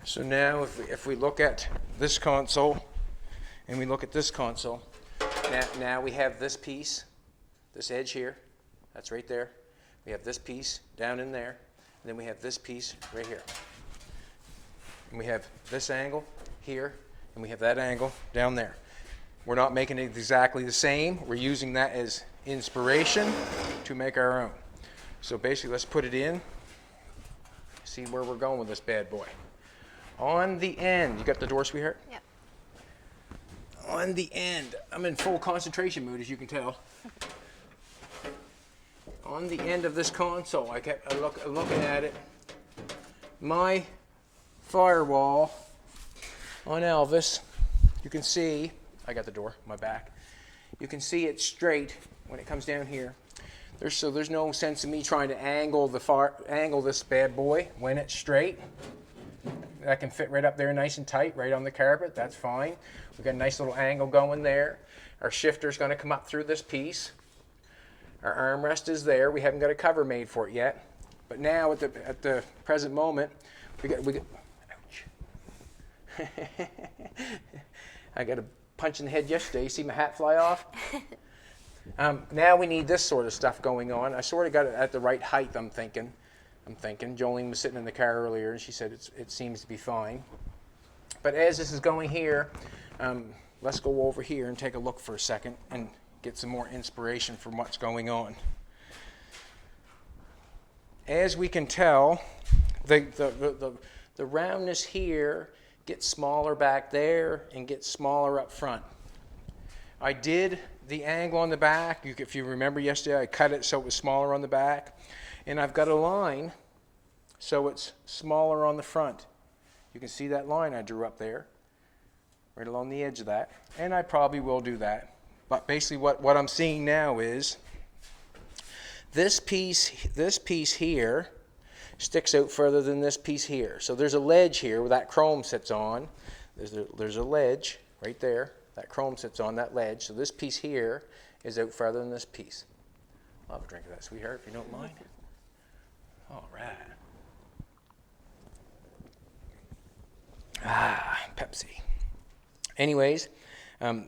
So now if we look at this console and we look at this console, now we have this piece, this edge here, that's right there. We have this piece down in there, and then we have this piece right here. And we have this angle here, and we have that angle down there. We're not making it exactly the same. We're using that as inspiration to make our own. So basically, let's put it in, see where we're going with this bad boy. On the end, you got the door, sweetheart? Yep. On the end, I'm in full concentration mood, as you can tell. On the end of this console, I kept looking at it. My firewall on Elvis, you can see, I got the door, my back. You can see it straight when it comes down here. There's no sense in me trying to angle this bad boy when it's straight. That can fit right up there nice and tight, right on the carpet. That's fine. We've got a nice little angle going there. Our shifter's going to come up through this piece. Our armrest is there. We haven't got a cover made for it yet. But now, at the present moment, we got ouch. I got a punch in the head yesterday. You see my hat fly off? Now we need this sort of stuff going on. I sort of got it at the right height, I'm thinking. Jolene was sitting in the car earlier, and she said it seems to be fine. But as this is going here, let's go over here and take a look for a second and get some more inspiration from what's going on. As we can tell, the roundness here gets smaller back there and gets smaller up front. I did the angle on the back. If you remember yesterday, I cut it so it was smaller on the back. And I've got a line so it's smaller on the front. You can see that line I drew up there, right along the edge of that, and I probably will do that. But basically what I'm seeing now is this piece here sticks out further than this piece here. So there's a ledge here where that chrome sits on. There's a ledge right there. That chrome sits on that ledge. So this piece here is out further than this piece. I'll have a drink of that, sweetheart, if you don't mind. All right. Ah, Pepsi. Anyways,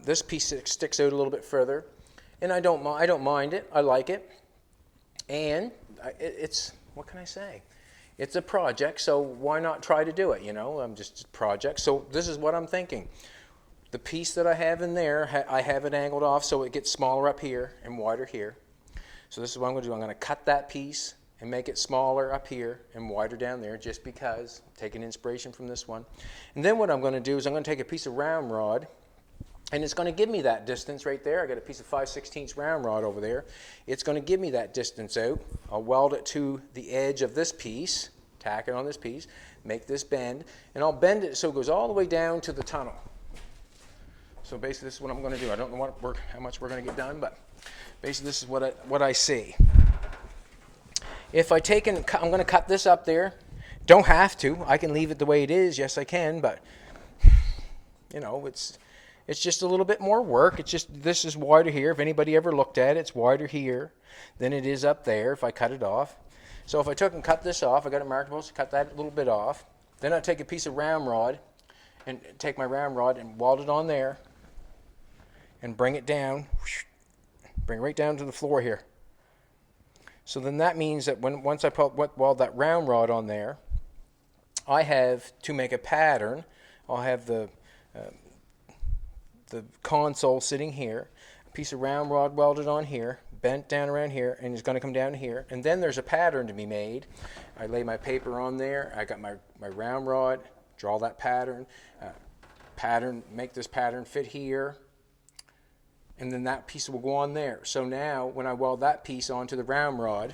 this piece sticks out a little bit further, and I don't mind it. I like it, and it's, what can I say? It's a project, so why not try to do it? You know, I'm just a project. So this is what I'm thinking. The piece that I have in there, I have it angled off so it gets smaller up here and wider here. So this is what I'm going to do. I'm going to cut that piece and make it smaller up here and wider down there, just because, taking inspiration from this one. And then what I'm going to do is I'm going to take a piece of round rod, and it's going to give me that distance right there. I got a piece of 5/16 round rod over there. It's going to give me that distance out. I'll weld it to the edge of this piece, tack it on this piece, make this bend, and I'll bend it so it goes all the way down to the tunnel. So basically this is what I'm going to do. I don't know how much we're going to get done, but basically this is what I see. If I take and I'm going to cut this up there. Don't have to. I can leave it the way it is. Yes, I can, but you know, it's just a little bit more work. It's just, this is wider here. If anybody ever looked at it, it's wider here than it is up there if I cut it off. So if I took and cut this off, I got a markable to cut that little bit off. Then I take a piece of round rod and take my round rod and weld it on there and bring it down, bring it right down to the floor here. So then that means that once I weld that round rod on there, I have to make a pattern. I'll have the console sitting here, a piece of round rod welded on here, bent down around here, and it's going to come down here. And then there's a pattern to be made. I lay my paper on there. I got my round rod, draw that pattern, make this pattern fit here, and then that piece will go on there. So now when I weld that piece onto the round rod,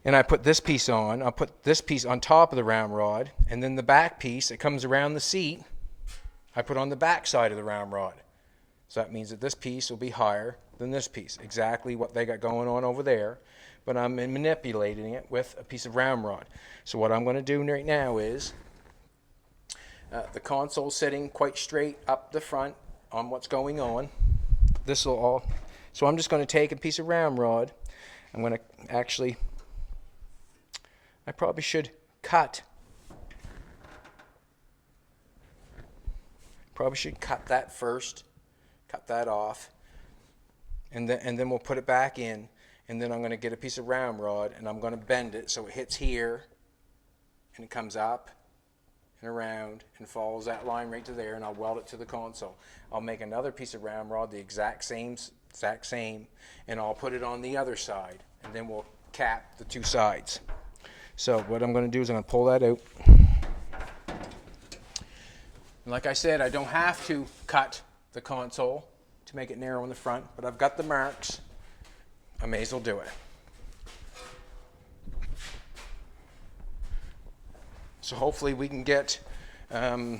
and I put this piece on, I'll put this piece on top of the round rod, and then the back piece that comes around the seat, I put on the back side of the round rod. So that means that this piece will be higher than this piece. Exactly what they got going on over there, but I'm manipulating it with a piece of round rod. So what I'm going to do right now is, the console sitting quite straight up the front on what's going on. This will all, so I'm just going to take a piece of round rod. I'm going to actually, I probably should cut that first, cut that off, and then we'll put it back in, and then I'm going to get a piece of round rod and I'm going to bend it so it hits here and it comes up and around and follows that line right to there, and I'll weld it to the console. I'll make another piece of round rod, the exact same, and I'll put it on the other side, and then we'll cap the two sides. So what I'm going to do is I'm going to pull that out. Like I said, I don't have to cut the console to make it narrow in the front, but I've got the marks. I may as well do it. So hopefully we can get the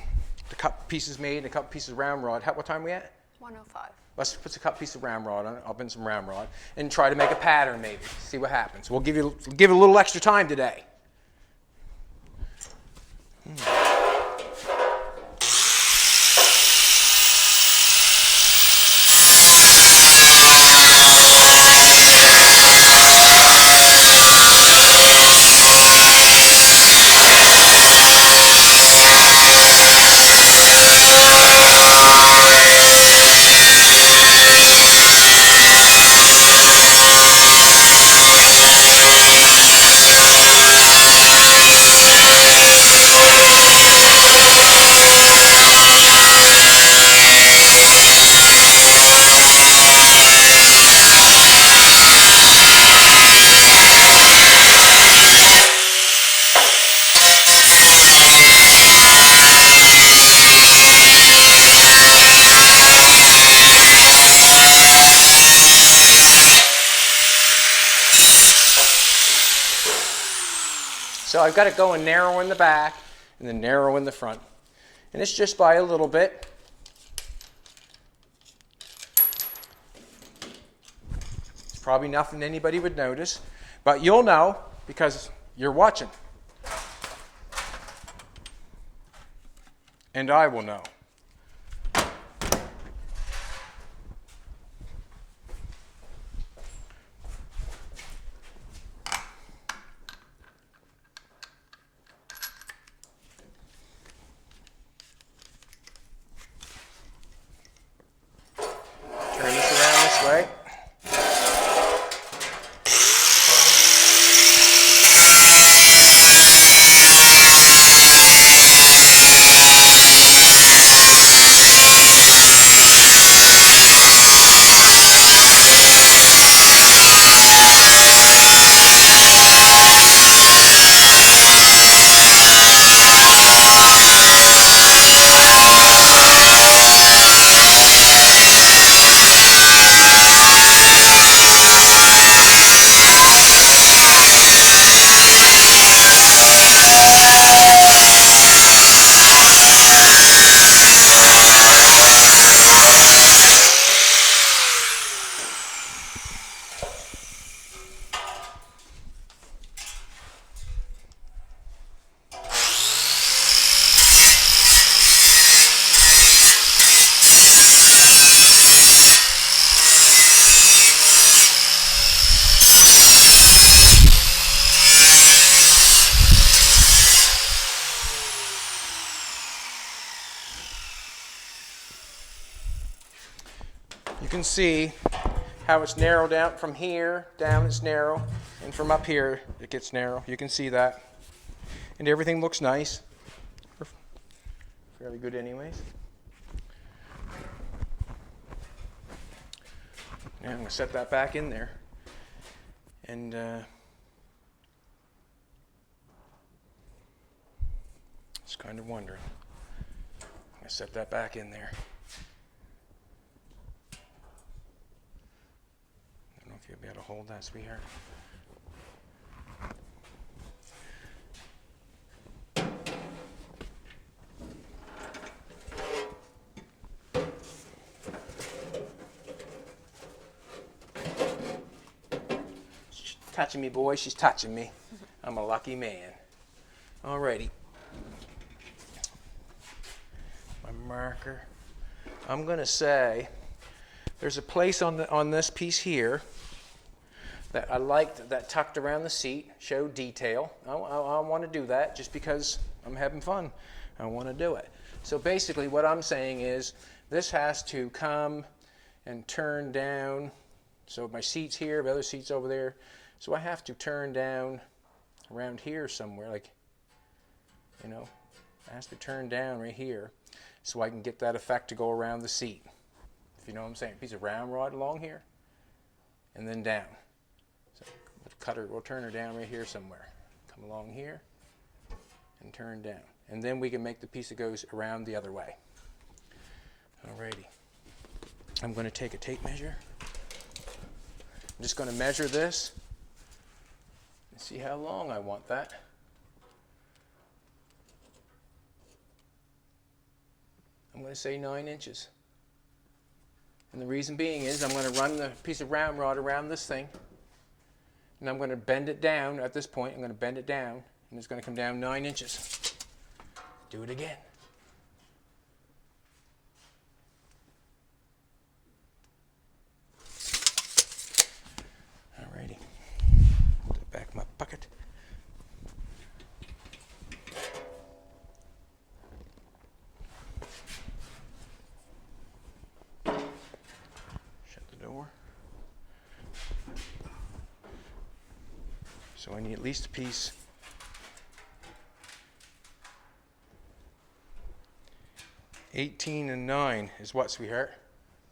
cut pieces made, a couple pieces of round rod. What time are we at? 1:05. Let's put a cut piece of round rod on it. I'll bend some round rod and try to make a pattern maybe. See what happens. We'll give it a little extra time today. So I've got it going narrow in the back and then narrow in the front. And it's just by a little bit. It's probably nothing anybody would notice, but you'll know because you're watching. And I will know. Turn this around this way. You can see how it's narrowed out from here down, it's narrow, and from up here it gets narrow. You can see that, and everything looks nice, fairly good anyways. Now I'm going to set that back in there, and just kind of wondering. I'm going to set that back in there. If you'll be able to hold that, sweetheart. She's touching me, boy. She's touching me. I'm a lucky man. Alrighty. My marker. I'm going to say there's a place on this piece here that I liked that tucked around the seat, showed detail. I want to do that just because I'm having fun. I want to do it. So basically what I'm saying is this has to come and turn down. So my seat's here, the other seat's over there. So I have to turn down around here somewhere, like, you know, it has to turn down right here so I can get that effect to go around the seat. If you know what I'm saying. A piece of round rod along here and then down. So we'll turn her down right here somewhere. Come along here and turn down. And then we can make the piece that goes around the other way. Alrighty. I'm going to take a tape measure. I'm just going to measure this and see how long I want that. I'm going to say 9 inches. And the reason being is I'm going to run the piece of round rod around this thing, and I'm going to bend it down at this point. I'm going to bend it down, and it's going to come down 9 inches. Do it again. Alrighty. Put it back in my bucket. So I need at least a piece. $18 and $9 is what, sweetheart?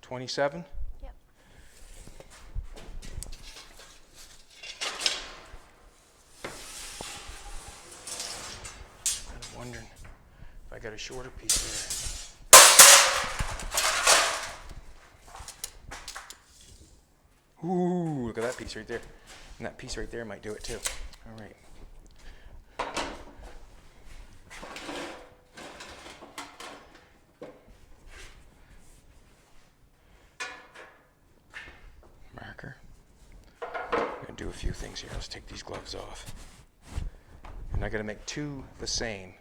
27? Yep. I'm wondering if I got a shorter piece here. Ooh, look at that piece right there. And that piece right there might do it too. All right. few things here. Let's take these gloves off. And I gotta make two the same,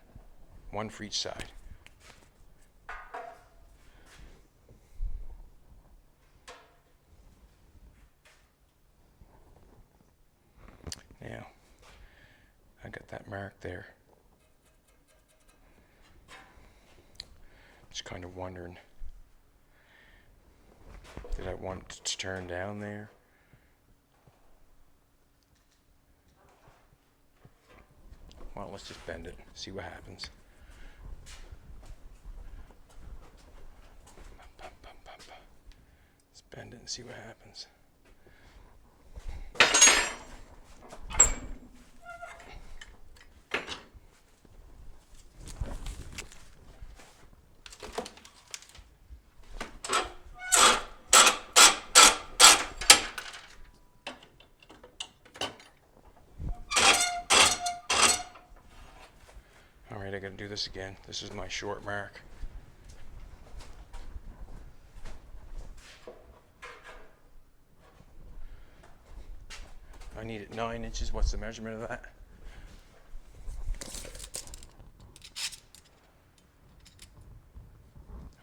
one for each side. Now, I got that mark there. Just kind of wondering, did I want it to turn down there? Well, let's just bend it, see what happens. Let's bend it and see what happens. Alright, I gotta do this again. This is my short mark. I need it 9 inches. What's the measurement of that?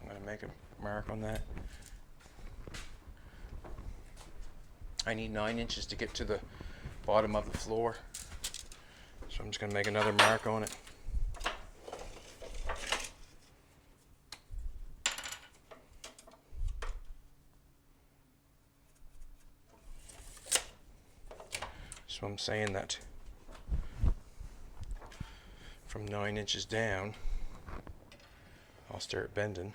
I'm gonna make a mark on that. I need 9 inches to get to the bottom of the floor. So I'm just gonna make another mark on it. So I'm saying that from 9 inches down, I'll start bending.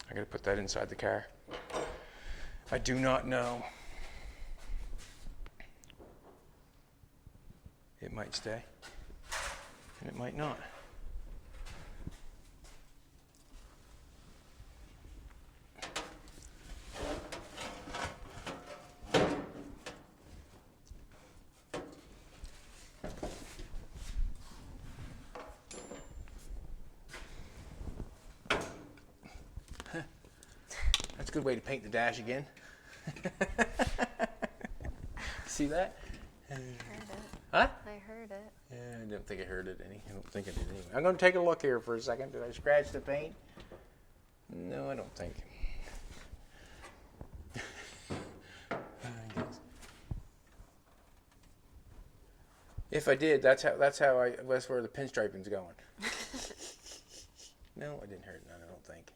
I gotta put that inside the car. I do not know. It might stay, and it might not. That's a good way to paint the dash again. See that? I heard it. Huh? I heard it. Yeah, I didn't think I heard it any. I don't think I did anyway. I'm going to take a look here for a second. Did I scratch the paint? No, I don't think. If I did, that's where the pinstriping's going. No, I didn't hurt none, I don't think.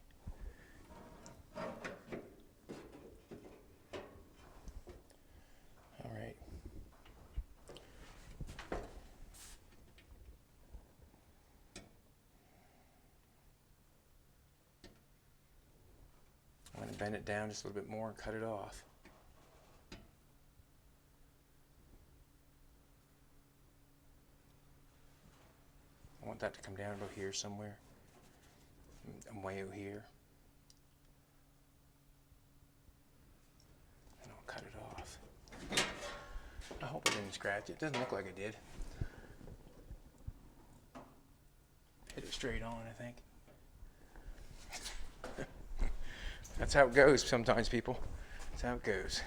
All right. I'm going to bend it down just a little bit more and cut it off. I want that to come down about here somewhere. I'm way out here. And I'll cut it off. I hope I didn't scratch it. It doesn't look like I did. Hit it straight on, I think. That's how it goes sometimes, people. That's how it goes.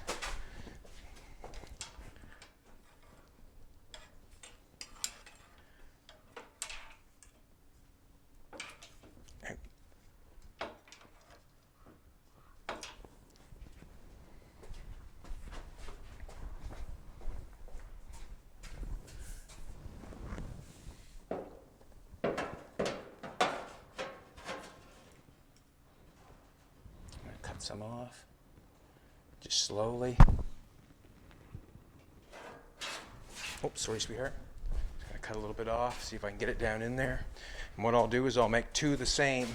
Some off, just slowly. Oops, sorry, sweetheart. Just gonna cut a little bit off, see if I can get it down in there. And what I'll do is I'll make 2 the same.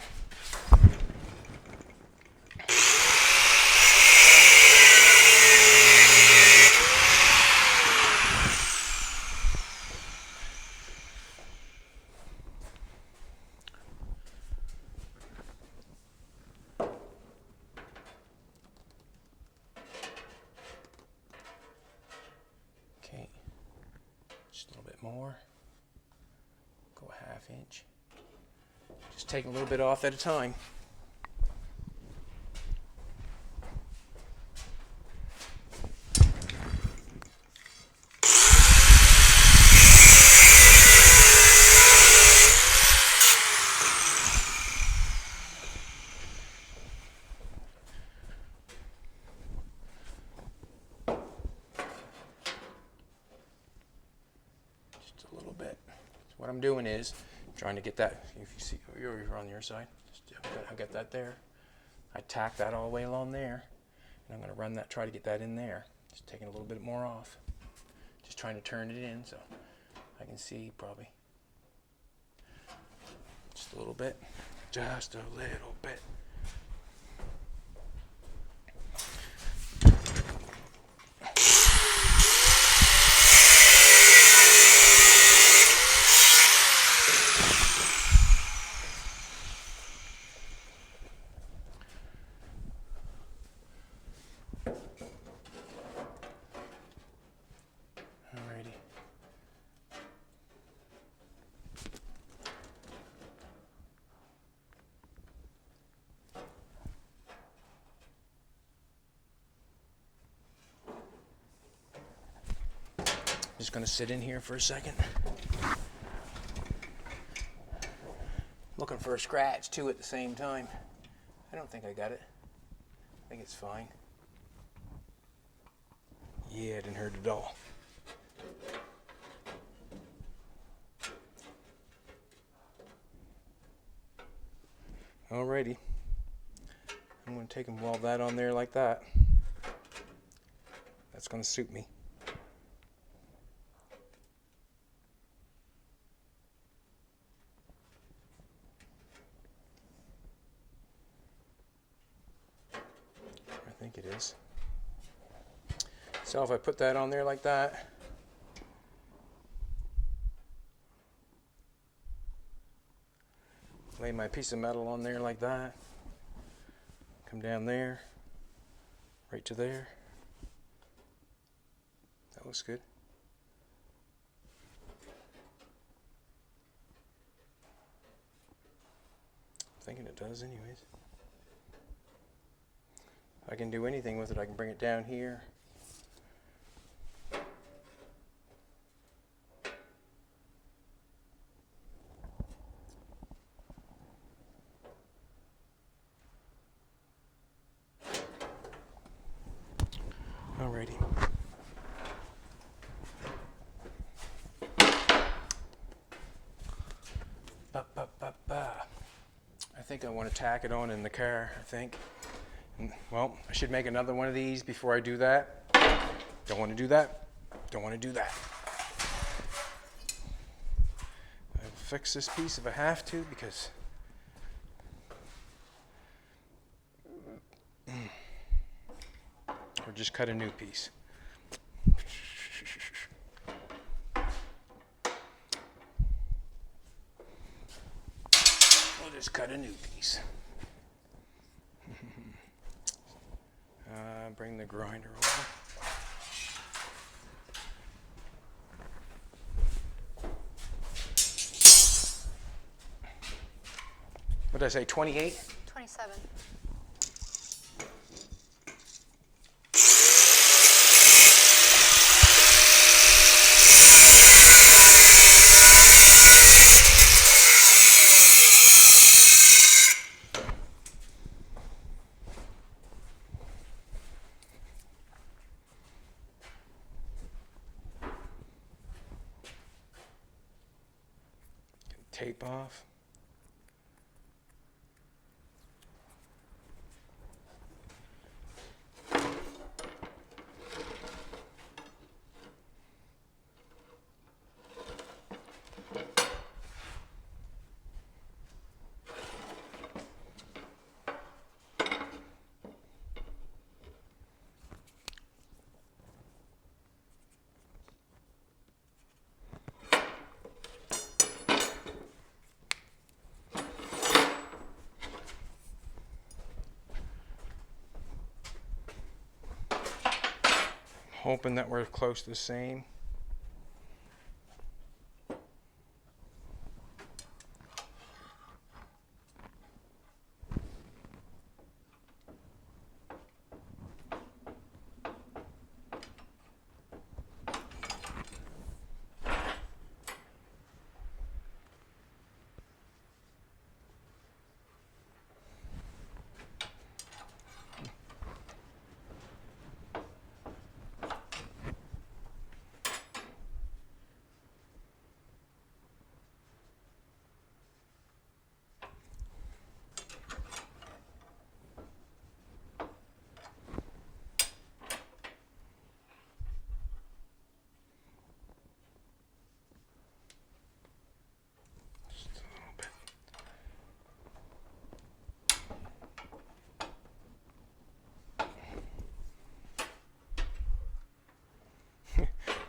Okay, just a little bit more. Go a 1/2 inch. Just take a little bit off at a time. Just a little bit. So what I'm doing is trying to get that, if you see, you're on your side, I'll get that there. I tack that all the way along there, and I'm going to run that, try to get that in there. Just taking a little bit more off. Just trying to turn it in so I can see probably. Just a little bit. Just a little bit. Alrighty. Just going to sit in here for a second. Looking for a scratch too at the same time. I don't think I got it. I think it's fine. Yeah, it didn't hurt at all. Alrighty. I'm going to take and weld that on there like that. That's going to suit me. I think it is. So if I put that on there like that, lay my piece of metal on there like that, come down there, right to there. That looks good. I'm thinking it does anyways. If I can do anything with it, I can bring it down here. Alrighty. I think I want to tack it on in the car, I think. Well, I should make another one of these before I do that. Don't want to do that. Don't want to do that. I'll fix this piece if I have to because or just cut a new piece. We'll just cut a new piece. Bring the grinder over. What did I say, 28? 27. Tape off. hoping that we're close to the same.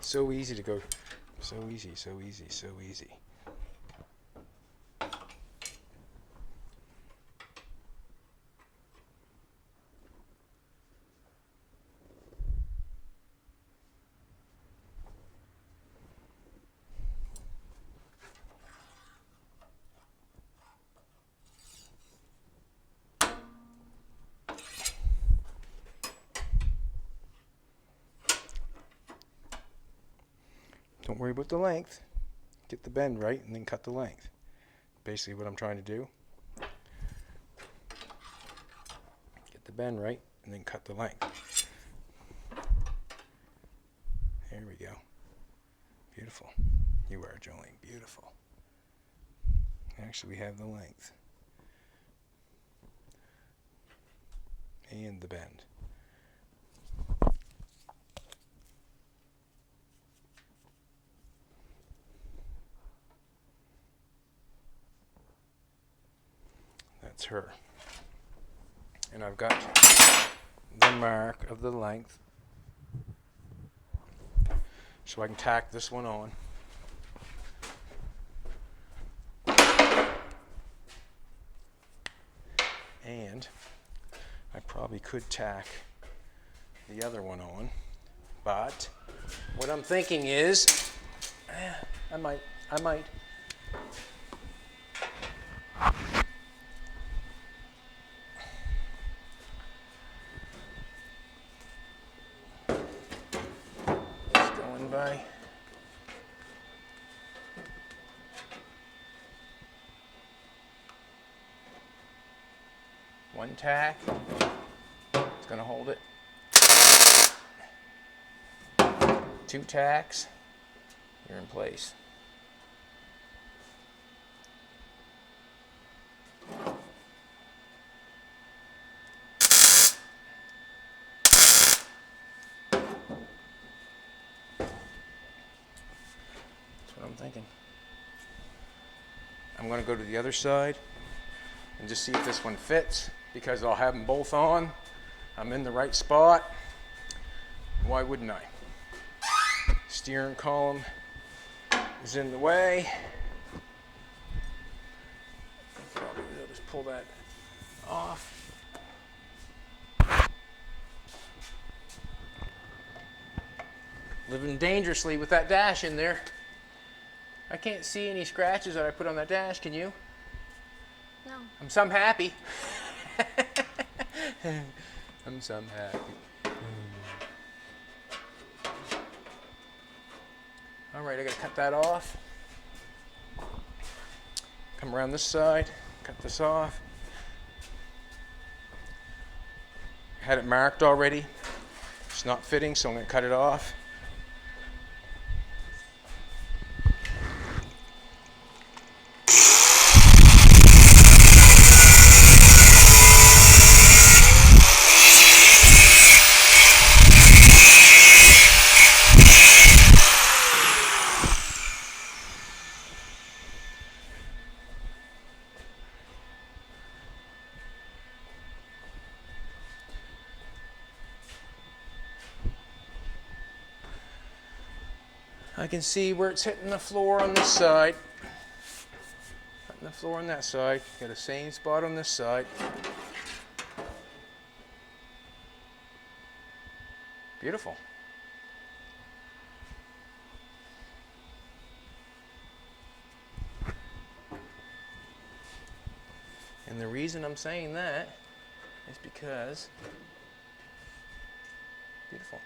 So easy to go, so easy, so easy, so easy. Don't worry about the length. Get the bend right and then cut the length. Basically what I'm trying to do. Get the bend right and then cut the length. There we go. Beautiful. You are, Jolene. Beautiful. Actually, we have the length. And the bend. That's her. And I've got the mark of the length. So I can tack this one on. And I probably could tack the other one on. But what I'm thinking is, I might. By one tack, it's going to hold it. 2 tacks, you're in place. I'm thinking. I'm going to go to the other side and just see if this one fits, because I'll have them both on. I'm in the right spot. Why wouldn't I? Steering column is in the way. Probably I'll just pull that off. Living dangerously with that dash in there. I can't see any scratches that I put on that dash, can you? No. I'm some happy. I'm some happy. All right, I gotta cut that off. Come around this side, cut this off. Had it marked already. It's not fitting, so I'm gonna cut it off. I can see where it's hitting the floor on this side. Hitting the floor on that side. Got the same spot on this side. Beautiful. And the reason I'm saying that is because, beautiful.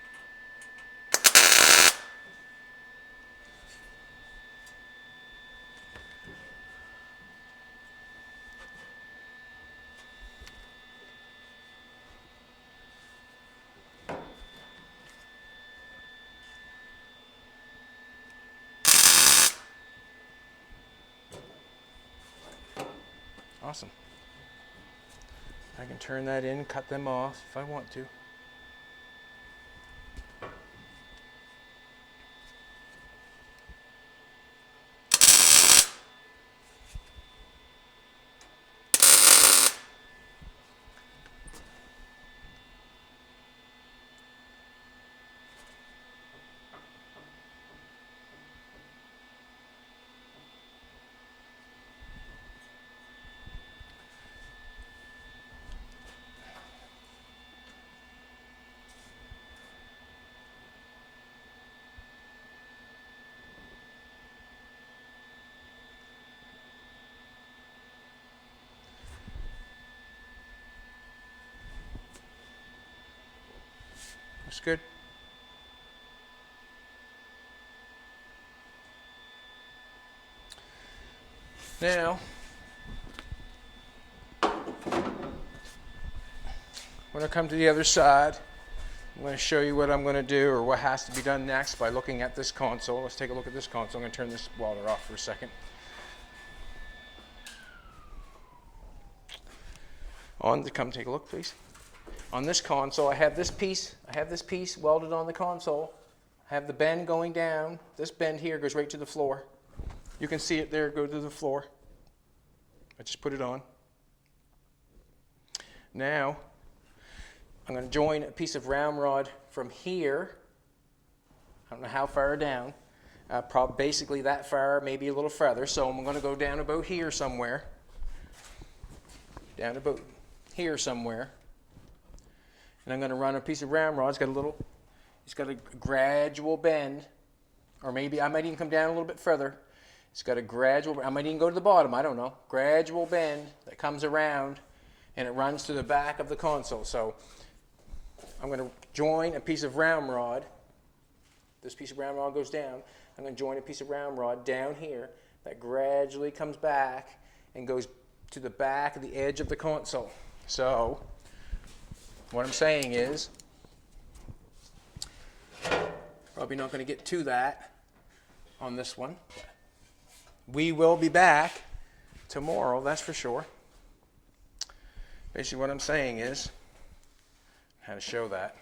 Awesome. I can turn that in, cut them off if I want to. That's good. Now, when I come to the other side, I'm going to show you what I'm going to do, or what has to be done next, by looking at this console. Let's take a look at this console. I'm going to turn this welder off for a second. Come take a look, please. On this console, I have this piece welded on the console. I have the bend going down. This bend here goes right to the floor. You can see it there go to the floor. I just put it on. Now, I'm going to join a piece of round rod from here. I don't know how far down. Basically that far, maybe a little further. So I'm going to go down about here somewhere. Down about here somewhere. And I'm going to run a piece of round rod. It's got a gradual bend, or maybe I might even come down a little bit further. It's got a gradual, I might even go to the bottom, I don't know. Gradual bend that comes around and it runs to the back of the console. So I'm going to join a piece of round rod. This piece of round rod goes down. I'm going to join a piece of round rod down here that gradually comes back and goes to the back of the edge of the console. So what I'm saying is, probably not going to get to that on this one. We will be back tomorrow, that's for sure. Basically what I'm saying is, how to show that.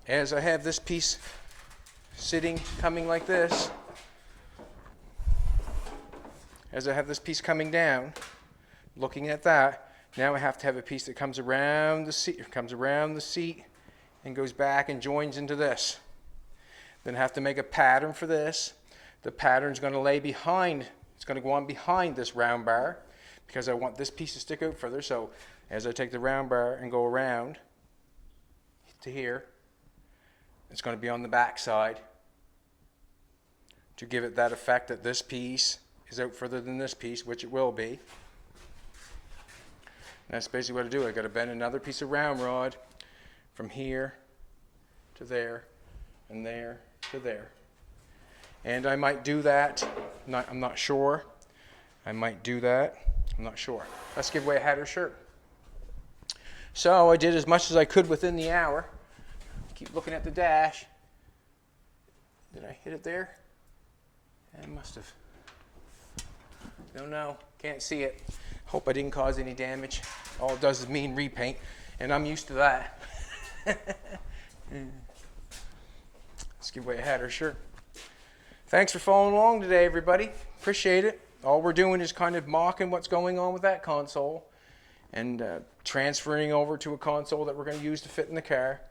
As I have this piece sitting, coming like this, as I have this piece coming down, looking at that, now I have to have a piece that comes around the seat, and goes back and joins into this. Then I have to make a pattern for this. The pattern's going to lay behind, it's going to go on behind this round bar, because I want this piece to stick out further. So as I take the round bar and go around to here, it's going to be on the back side to give it that effect that this piece is out further than this piece, which it will be. And that's basically what I do. I got to bend another piece of round rod from here to there, and there to there. And I might do that. I'm not sure. I might do that. I'm not sure. Let's give away a hat or shirt. So I did as much as I could within the hour. Keep looking at the dash. Did I hit it there? I must have. Don't know. Can't see it. Hope I didn't cause any damage. All it does is mean repaint, and I'm used to that. Let's give away a hat or shirt. Thanks for following along today, everybody. Appreciate it. All we're doing is kind of mocking what's going on with that console and transferring over to a console that we're going to use to fit in the car.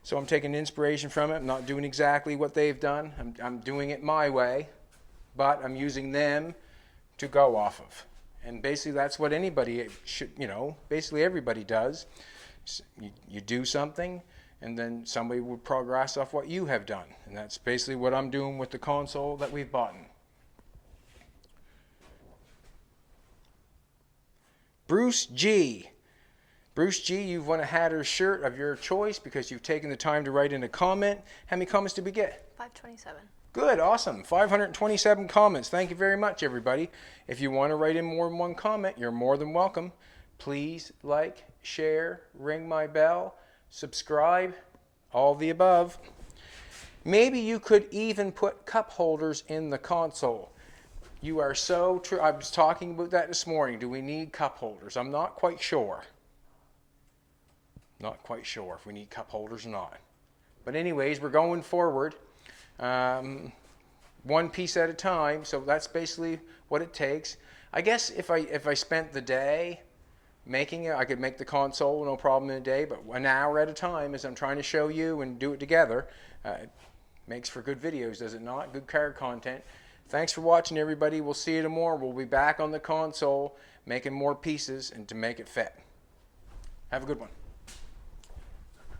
So I'm taking inspiration from it. I'm not doing exactly what they've done. I'm doing it my way, but I'm using them to go off of. And basically that's what anybody should, basically everybody does. You do something, and then somebody will progress off what you have done. And that's basically what I'm doing with the console that we've bought. Bruce G. Bruce G, you've won a hat or shirt of your choice because you've taken the time to write in a comment. How many comments did we get? 527. Good, awesome. 527 comments. Thank you very much, everybody. If you want to write in more than one comment, you're more than welcome. Please like, share, ring my bell, subscribe, all the above. Maybe you could even put cup holders in the console. You are so true. I was talking about that this morning. Do we need cup holders? I'm not quite sure. Not quite sure if we need cup holders or not. But anyways, we're going forward. One piece at a time, so that's basically what it takes. I guess if I spent the day making it, I could make the console no problem in a day, but an hour at a time as I'm trying to show you and do it together, makes for good videos, does it not? Good car content. Thanks for watching, everybody. We'll see you tomorrow. We'll be back on the console making more pieces and to make it fit. Have a good one.